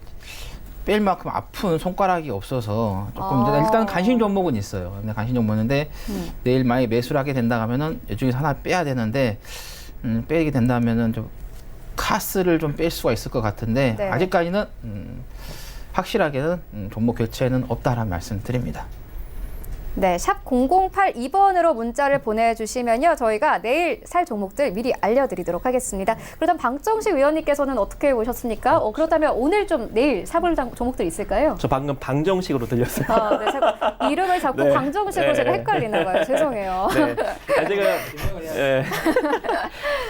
뺄 만큼 아픈 손가락이 없어서 조금 이제 일단 관심 종목은 있어요. 근데 관심 종목인데 내일 만약에 매수를 하게 된다 하면은 이 중에서 하나 빼야 되는데 빼게 된다면은 좀 카스를 좀 뺄 수가 있을 것 같은데 네. 아직까지는 확실하게는 종목 교체는 없다라는 말씀 드립니다. 네, 샵 0082번으로 문자를 보내주시면요. 저희가 내일 살 종목들 미리 알려드리도록 하겠습니다. 그렇다면 방정식 위원님께서는 어떻게 보셨습니까? 그렇다면 오늘 좀 내일 사볼 종목들 있을까요? 저 방금 방정식으로 들렸어요. 아, 네, 자꾸 이름을 자꾸 네. 방정식으로 네. 제가 헷갈리나 봐요. 죄송해요. 네.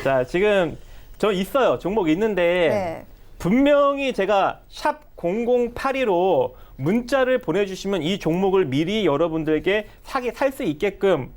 자, 지금 저 있어요. 종목 있는데 네. 분명히 제가 샵 0082로 문자를 보내주시면 이 종목을 미리 여러분들께 살 수 있게끔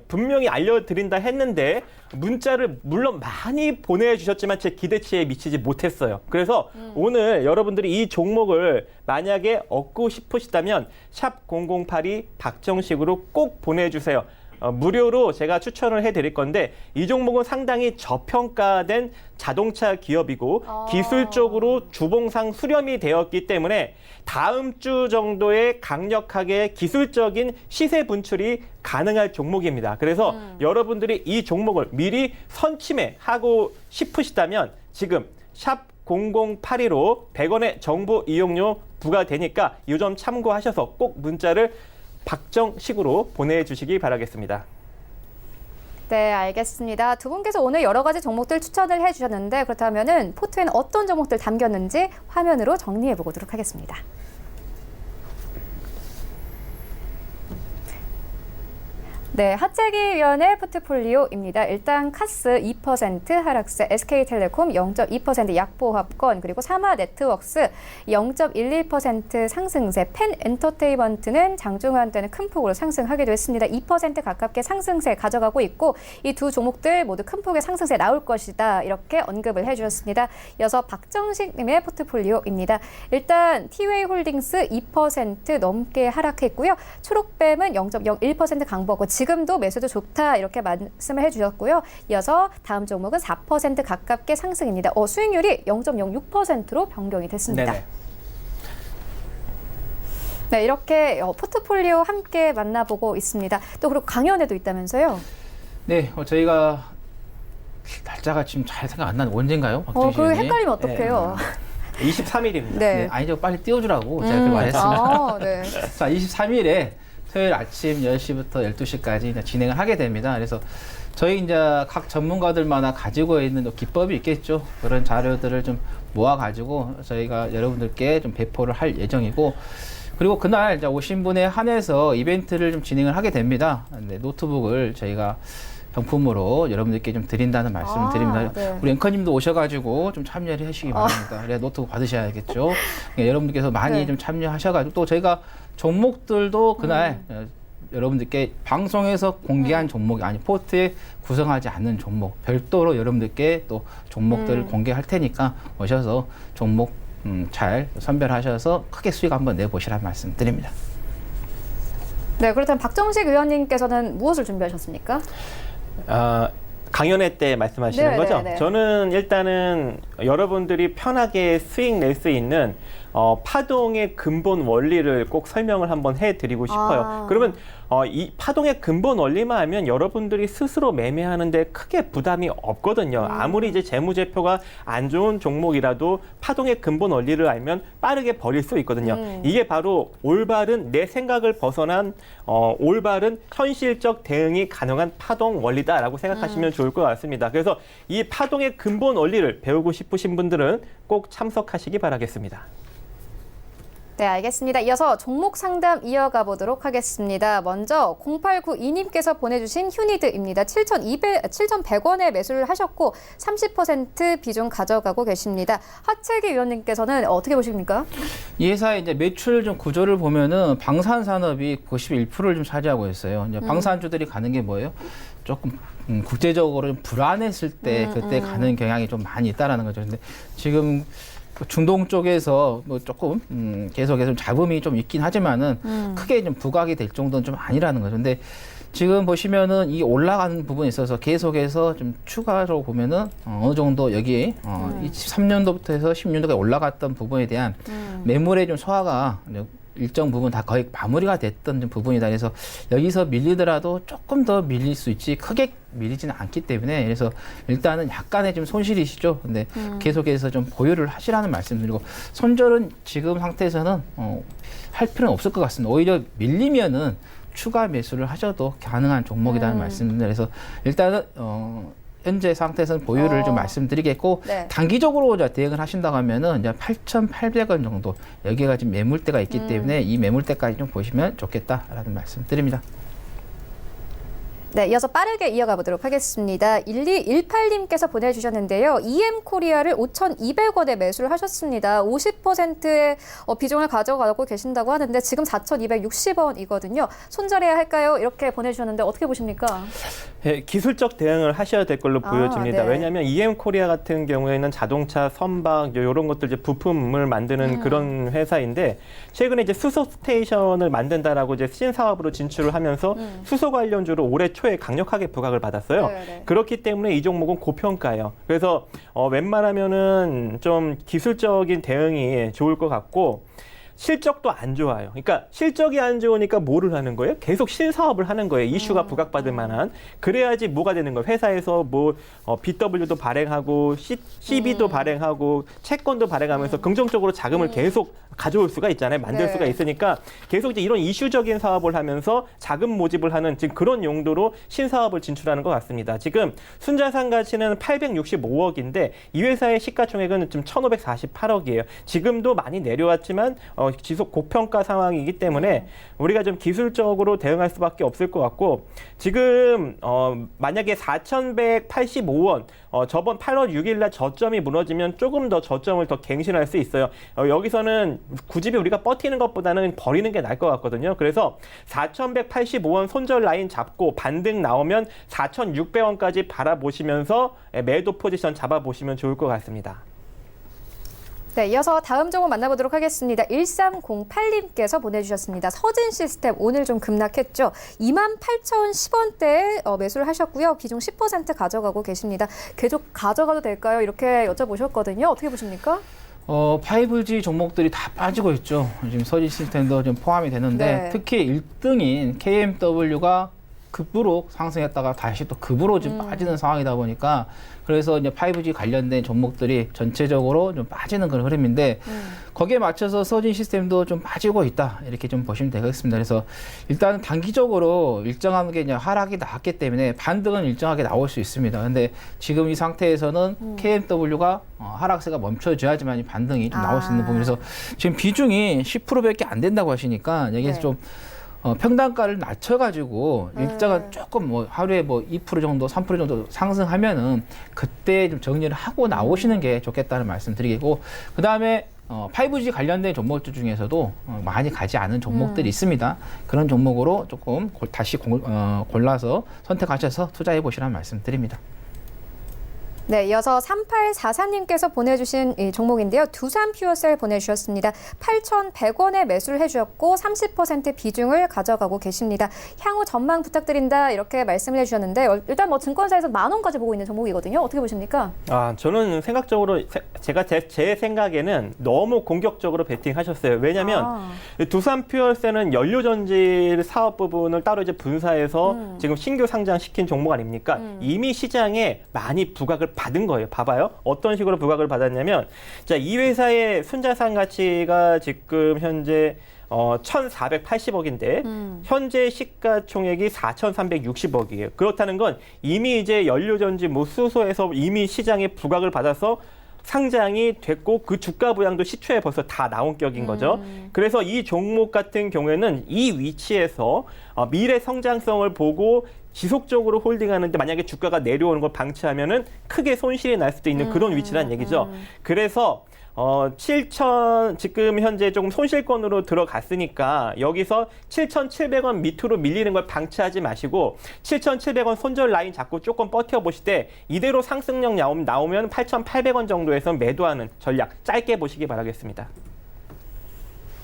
분명히 알려드린다 했는데 문자를 물론 많이 보내주셨지만 제 기대치에 미치지 못했어요. 그래서 오늘 여러분들이 이 종목을 만약에 얻고 싶으시다면 샵 0082 박정식으로 꼭 보내주세요. 무료로 제가 추천을 해드릴 건데 이 종목은 상당히 저평가된 자동차 기업이고 기술적으로 주봉상 수렴이 되었기 때문에 다음 주 정도에 강력하게 기술적인 시세 분출이 가능할 종목입니다. 그래서 여러분들이 이 종목을 미리 선침해하고 싶으시다면 지금 샵 0082로 100원의 정보 이용료 부과되니까 이 점 참고하셔서 꼭 문자를 박정식으로 보내주시기 바라겠습니다. 네, 알겠습니다. 두 분께서 오늘 여러 가지 종목들 추천을 해주셨는데 그렇다면은 포트에는 어떤 종목들 담겼는지 화면으로 정리해 보도록 하겠습니다. 네, 하재기위원회 포트폴리오입니다. 일단 카스 2% 하락세, SK텔레콤 0.2% 약보합권, 그리고 사마네트웍스 0.11% 상승세, 펜엔터테인먼트는 장중한 때는 큰 폭으로 상승하기도 했습니다. 2% 가깝게 상승세 가져가고 있고 이 두 종목들 모두 큰 폭의 상승세 나올 것이다. 이렇게 언급을 해주셨습니다. 이어서 박정식님의 포트폴리오입니다. 일단 티웨이홀딩스 2% 넘게 하락했고요. 초록뱀은 0.01% 강보고 지금도 매수도 좋다 이렇게 말씀을 해주셨고요. 이어서 다음 종목은 4% 가깝게 상승입니다. 수익률이 0.06%로 변경이 됐습니다. 네네. 네, 이렇게 포트폴리오 함께 만나보고 있습니다. 또 그리고 강연회도 있다면서요? 네, 저희가 날짜가 지금 잘 생각 안 나는 언젠가요? 그 헷갈리면 어떡해요? 23일입니다. 네, 아니죠. 빨리 띄워주라고 제가 그렇게 말했습니다. 네. 자, 23일에 토요일 아침 10시부터 12시까지 이제 진행을 하게 됩니다. 그래서 저희 이제 각 전문가들마다 가지고 있는 기법이 있겠죠. 그런 자료들을 좀 모아가지고 저희가 여러분들께 좀 배포를 할 예정이고, 그리고 그날 이제 오신 분에 한해서 이벤트를 좀 진행을 하게 됩니다. 네, 노트북을 저희가 경품으로 여러분들께 좀 드린다는 말씀을 드립니다. 네. 우리 앵커님도 오셔가지고 좀 참여를 하시기 바랍니다. 그래야 노트북 받으셔야겠죠. 네, 여러분들께서 많이 네. 좀 참여하셔가지고 또 저희가 종목들도 그날 여러분들께 방송에서 공개한 종목이 아니 포트에 구성하지 않는 종목 별도로 여러분들께 또 종목들을 공개할 테니까 오셔서 종목 잘 선별하셔서 크게 수익 한번 내보시라는 말씀 드립니다. 네, 그렇다면 박정식 의원님께서는 무엇을 준비하셨습니까? 강연회 때 말씀하시는 네, 거죠? 네, 네. 저는 일단은 여러분들이 편하게 수익 낼 수 있는 파동의 근본 원리를 꼭 설명을 한번 해드리고 싶어요. 아. 그러면 이 파동의 근본 원리만 알면 여러분들이 스스로 매매하는데 크게 부담이 없거든요. 아무리 이제 재무제표가 안 좋은 종목이라도 파동의 근본 원리를 알면 빠르게 버릴 수 있거든요. 이게 바로 올바른 내 생각을 벗어난 올바른 현실적 대응이 가능한 파동 원리다라고 생각하시면 좋을 것 같습니다. 그래서 이 파동의 근본 원리를 배우고 싶으신 분들은 꼭 참석하시기 바라겠습니다. 네, 알겠습니다. 이어서 종목 상담 이어가 보도록 하겠습니다. 먼저 0892님께서 보내주신 휴니드입니다. 7,100원에 매수를 하셨고 30% 비중 가져가고 계십니다. 하채기 위원님께서는 어떻게 보십니까? 이 회사의 이제 매출 좀 구조를 보면은 방산 산업이 91%를 좀 차지하고 있어요. 이제 방산주들이 가는 게 뭐예요? 조금 국제적으로 좀 불안했을 때 그때 가는 경향이 좀 많이 있다라는 거죠. 근데 지금 중동 쪽에서 뭐 조금 계속해서 잡음이 좀 있긴 하지만은 크게 좀 부각이 될 정도는 좀 아니라는 거죠. 근데 지금 보시면은 이 올라가는 부분에 있어서 계속해서 좀 추가로 보면은 어느 정도 여기 23년도부터 해서 16년도까지 올라갔던 부분에 대한 매물의 좀 소화가 일정 부분 다 거의 마무리가 됐던 좀 부분이다. 그래서 여기서 밀리더라도 조금 더 밀릴 수 있지 크게 밀리지는 않기 때문에 그래서 일단은 약간의 좀 손실이시죠. 근데 계속해서 좀 보유를 하시라는 말씀드리고 손절은 지금 상태에서는 할 필요는 없을 것 같습니다. 오히려 밀리면은 추가 매수를 하셔도 가능한 종목이라는 말씀입니다. 그래서 일단은 현재 상태에서는 보유를 좀 말씀드리겠고 네. 단기적으로 이제 대응을 하신다고 하면은 이제 8,800원 정도 여기가 지금 매물대가 있기 때문에 이 매물대까지 좀 보시면 좋겠다라는 말씀드립니다. 네, 이어서 빠르게 이어가 보도록 하겠습니다. 1218님께서 보내주셨는데요. EM코리아를 5,200원에 매수를 하셨습니다. 50%의 비중을 가져가고 계신다고 하는데 지금 4,260원이거든요. 손절해야 할까요? 이렇게 보내주셨는데 어떻게 보십니까? 네, 기술적 대응을 하셔야 될 걸로 보여집니다. 네. 왜냐하면 EM코리아 같은 경우에는 자동차, 선박 이런 것들 이제 부품을 만드는 그런 회사인데 최근에 이제 수소 스테이션을 만든다라고 이제 신사업으로 진출을 하면서 수소 관련주로 올해 초에 강력하게 부각을 받았어요. 네. 그렇기 때문에 이 종목은 고평가예요. 그래서 웬만하면은 좀 기술적인 대응이 좋을 것 같고. 실적도 안 좋아요. 그러니까 실적이 안 좋으니까 뭐를 하는 거예요? 계속 실사업을 하는 거예요. 이슈가 부각받을 만한. 그래야지 뭐가 되는 거예요. 회사에서 뭐 BW도 발행하고 CB도 발행하고 채권도 발행하면서 긍정적으로 자금을 계속 가져올 수가 있잖아요. 만들 네. 수가 있으니까 계속 이제 이런 이슈적인 사업을 하면서 자금 모집을 하는 지금 그런 용도로 신사업을 진출하는 것 같습니다. 지금 순자산 가치는 865억인데 이 회사의 시가총액은 지금 1,548억이에요. 지금도 많이 내려왔지만 지속 고평가 상황이기 때문에 우리가 좀 기술적으로 대응할 수밖에 없을 것 같고 지금 만약에 4,185원 저번 8월 6일 날 저점이 무너지면 조금 더 저점을 더 갱신할 수 있어요. 여기서는 굳이 우리가 버티는 것보다는 버리는 게 나을 것 같거든요. 그래서 4,185원 손절 라인 잡고 반등 나오면 4,600원까지 바라보시면서 매도 포지션 잡아보시면 좋을 것 같습니다. 네, 이어서 다음 종목 만나보도록 하겠습니다. 1308님께서 보내주셨습니다. 서진 시스템 오늘 좀 급락했죠. 28,010원대에 매수를 하셨고요. 비중 10% 가져가고 계십니다. 계속 가져가도 될까요? 이렇게 여쭤보셨거든요. 어떻게 보십니까? 5G 종목들이 다 빠지고 있죠. 지금 서진 시스템도 좀 포함이 되는데 네. 특히 1등인 KMW가 급으로 상승했다가 다시 또 급으로 좀 빠지는 상황이다 보니까 그래서 이제 5G 관련된 종목들이 전체적으로 좀 빠지는 그런 흐름인데 거기에 맞춰서 서진 시스템도 좀 빠지고 있다 이렇게 좀 보시면 되겠습니다. 그래서 일단 단기적으로 일정한 게 이제 하락이 나왔기 때문에 반등은 일정하게 나올 수 있습니다. 근데 지금 이 상태에서는 KMW가 하락세가 멈춰져야지만 이 반등이 좀 나올 수 있는 부분에서 지금 비중이 10%밖에 안 된다고 하시니까 여기서 네. 좀 평단가를 낮춰가지고 일정한 조금 뭐 하루에 뭐 2% 정도, 3% 정도 상승하면은 그때 좀 정리를 하고 나오시는 게 좋겠다는 말씀 드리겠고, 그 다음에 5G 관련된 종목들 중에서도 많이 가지 않은 종목들이 있습니다. 그런 종목으로 조금 다시 골라서 선택하셔서 투자해 보시라는 말씀 드립니다. 네, 이어서 3844님께서 보내주신 이 종목인데요. 두산 퓨어셀 보내주셨습니다. 8,100원에 매수를 해주셨고 30% 비중을 가져가고 계십니다. 향후 전망 부탁드린다 이렇게 말씀을 해주셨는데 일단 뭐 증권사에서 10,000원까지 보고 있는 종목이거든요. 어떻게 보십니까? 저는 생각적으로 제가 제 생각에는 너무 공격적으로 베팅하셨어요. 왜냐하면 두산 퓨얼셀은 연료전지 사업 부분을 따로 이제 분사해서 지금 신규 상장시킨 종목 아닙니까? 이미 시장에 많이 부각을 받은 거예요. 봐봐요. 어떤 식으로 부각을 받았냐면, 자, 이 회사의 순자산 가치가 지금 현재 1,480억인데 현재 시가총액이 4,360억이에요. 그렇다는 건 이미 이제 연료전지 뭐 수소에서 이미 시장에 부각을 받아서 상장이 됐고 그 주가 부양도 시초에 벌써 다 나온 격인 거죠. 그래서 이 종목 같은 경우에는 이 위치에서 미래 성장성을 보고 지속적으로 홀딩하는데 만약에 주가가 내려오는 걸 방치하면은 크게 손실이 날 수도 있는 그런 위치란 얘기죠. 그래서 7,000 지금 현재 조금 손실권으로 들어갔으니까 여기서 7,700원 밑으로 밀리는 걸 방치하지 마시고 7,700원 손절 라인 잡고 조금 버텨보실 때 이대로 상승력 나오면 8,800원 정도에서 매도하는 전략 짧게 보시기 바라겠습니다.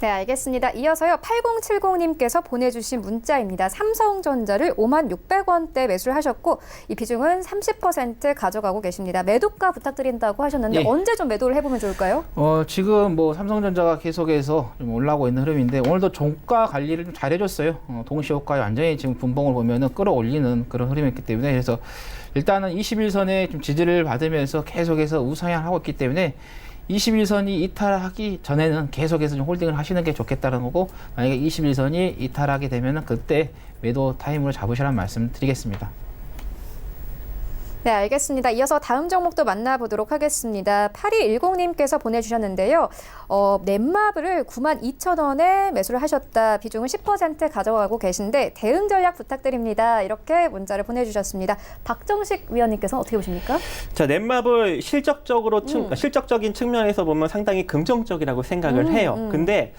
네, 알겠습니다. 이어서요. 8070님께서 보내주신 문자입니다. 삼성전자를 56,600원대 매수를 하셨고 이 비중은 30% 가져가고 계십니다. 매도가 부탁드린다고 하셨는데 예. 언제 좀 매도를 해보면 좋을까요? 지금 뭐 삼성전자가 계속해서 좀 올라오고 있는 흐름인데 오늘도 종가 관리를 좀 잘해줬어요. 동시효과에 완전히 지금 분봉을 보면은 끌어올리는 그런 흐름이었기 때문에 그래서 일단은 21선에 좀 지지를 받으면서 계속해서 우상향하고 있기 때문에 21선이 이탈하기 전에는 계속해서 좀 홀딩을 하시는 게 좋겠다는 거고 만약에 21선이 이탈하게 되면은 그때 매도 타임으로 잡으시라는 말씀 드리겠습니다. 네, 알겠습니다. 이어서 다음 종목도 만나보도록 하겠습니다. 8210님께서 보내주셨는데요. 넷마블을 92,000원에 매수를 하셨다. 비중을 10% 가져가고 계신데 대응 전략 부탁드립니다. 이렇게 문자를 보내주셨습니다. 박정식 위원님께서 어떻게 보십니까? 자, 넷마블 실적적인 측면에서 보면 상당히 긍정적이라고 생각을 해요. 근데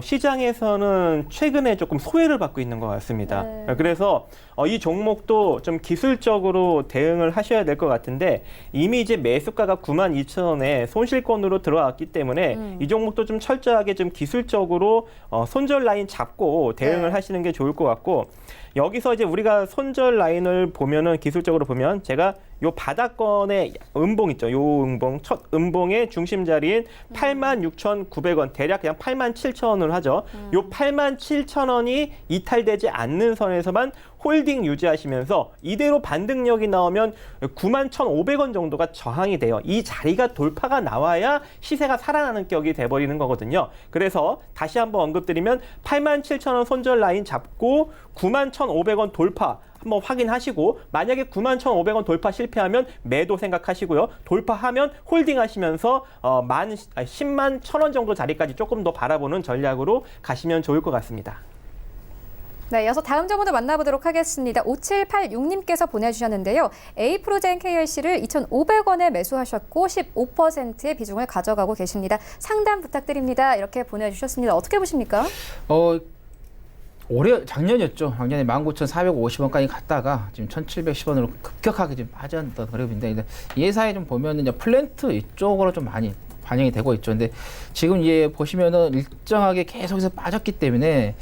시장에서는 최근에 조금 소외를 받고 있는 것 같습니다. 네. 그래서 이 종목도 좀 기술적으로 대응을 하셔야 될 것 같은데 이미 이제 매수가가 92,000원에 손실권으로 들어왔기 때문에 이 종목도 좀 철저하게 좀 기술적으로 손절 라인 잡고 대응을 네. 하시는 게 좋을 것 같고 여기서 이제 우리가 손절 라인을 보면은 기술적으로 보면 제가 요 바닥권의 음봉 있죠. 요 음봉, 첫 음봉의 중심 자리인 86,900원, 대략 그냥 87,000원을 하죠. 요 87,000원이 이탈되지 않는 선에서만 홀딩 유지하시면서 이대로 반등력이 나오면 91,500원 정도가 저항이 돼요. 이 자리가 돌파가 나와야 시세가 살아나는 격이 돼버리는 거거든요. 그래서 다시 한번 언급드리면 87,000원 손절 라인 잡고 91,500원 돌파 한번 확인하시고 만약에 91,500원 돌파 실패하면 매도 생각하시고요. 돌파하면 홀딩 하시면서 10만 1,000원 정도 자리까지 조금 더 바라보는 전략으로 가시면 좋을 것 같습니다. 네, 이어서 다음 정보도 만나보도록 하겠습니다. 5786님께서 보내주셨는데요. A프로젠 KLC를 2,500원에 매수하셨고 15%의 비중을 가져가고 계십니다. 상담 부탁드립니다. 이렇게 보내주셨습니다. 어떻게 보십니까? 작년이었죠. 작년에 19,450원까지 갔다가 지금 1,710원으로 급격하게 지금 빠졌던 그룹인데 이 회사에 좀 보면은 이제 플랜트 이쪽으로 좀 많이 반영이 되고 있죠. 근데 지금 이제 보시면은 일정하게 계속해서 빠졌기 때문에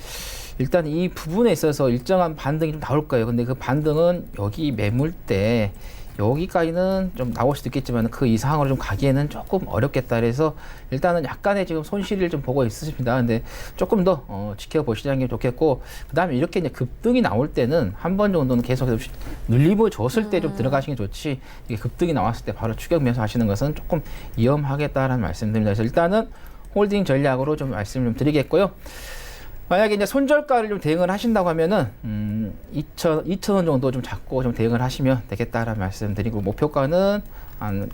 일단 이 부분에 있어서 일정한 반등이 좀 나올 거예요. 근데 그 반등은 여기 매물대 여기까지는 좀 나올 수도 있겠지만 그 이상으로 좀 가기에는 조금 어렵겠다. 그래서 일단은 약간의 지금 손실을 좀 보고 있으십니다. 근데 조금 더 지켜보시는 게 좋겠고 그다음에 이렇게 이제 급등이 나올 때는 한 번 정도는 계속해서 눌림을 줬을 때 좀 들어가시는 게 좋지 이게 급등이 나왔을 때 바로 추격 매수 하시는 것은 조금 위험하겠다라는 말씀드립니다. 그래서 일단은 홀딩 전략으로 좀 말씀을 좀 드리겠고요. 만약에 이제 손절가를 좀 대응을 하신다고 하면은 2,000원 정도 좀 잡고 좀 대응을 하시면 되겠다라는 말씀드리고 목표가는 한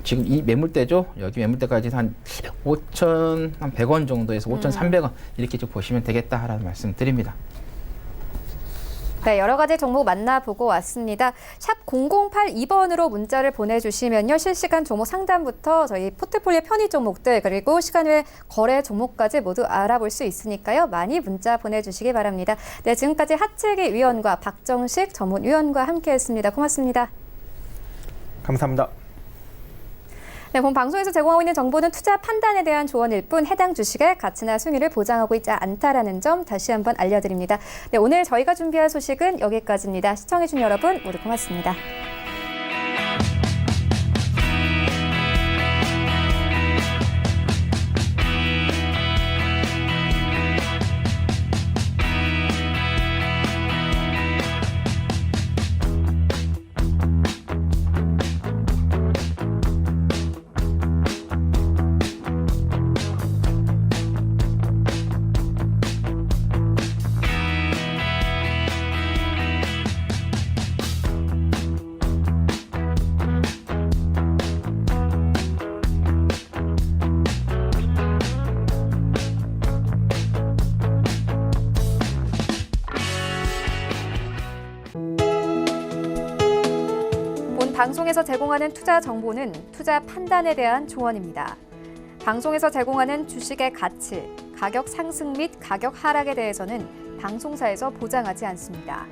지금 이 매물대죠. 여기 매물대까지 한 5,100원 정도에서 5,300원 이렇게 좀 보시면 되겠다라는 말씀드립니다. 네, 여러 가지 종목 만나보고 왔습니다. 샵 0082번으로 문자를 보내주시면요. 실시간 종목 상담부터 저희 포트폴리오 편의 종목들 그리고 시간 외 거래 종목까지 모두 알아볼 수 있으니까요. 많이 문자 보내주시기 바랍니다. 네, 지금까지 하칠기 위원과 박정식 전문위원과 함께했습니다. 고맙습니다. 감사합니다. 네, 본 방송에서 제공하고 있는 정보는 투자 판단에 대한 조언일 뿐 해당 주식의 가치나 수익률을 보장하고 있지 않다라는 점 다시 한번 알려드립니다. 네, 오늘 저희가 준비한 소식은 여기까지입니다. 시청해주신 여러분 모두 고맙습니다. 방송에서 제공하는 투자 정보는 투자 판단에 대한 조언입니다. 방송에서 제공하는 주식의 가치, 가격 상승 및 가격 하락에 대해서는 방송사에서 보장하지 않습니다.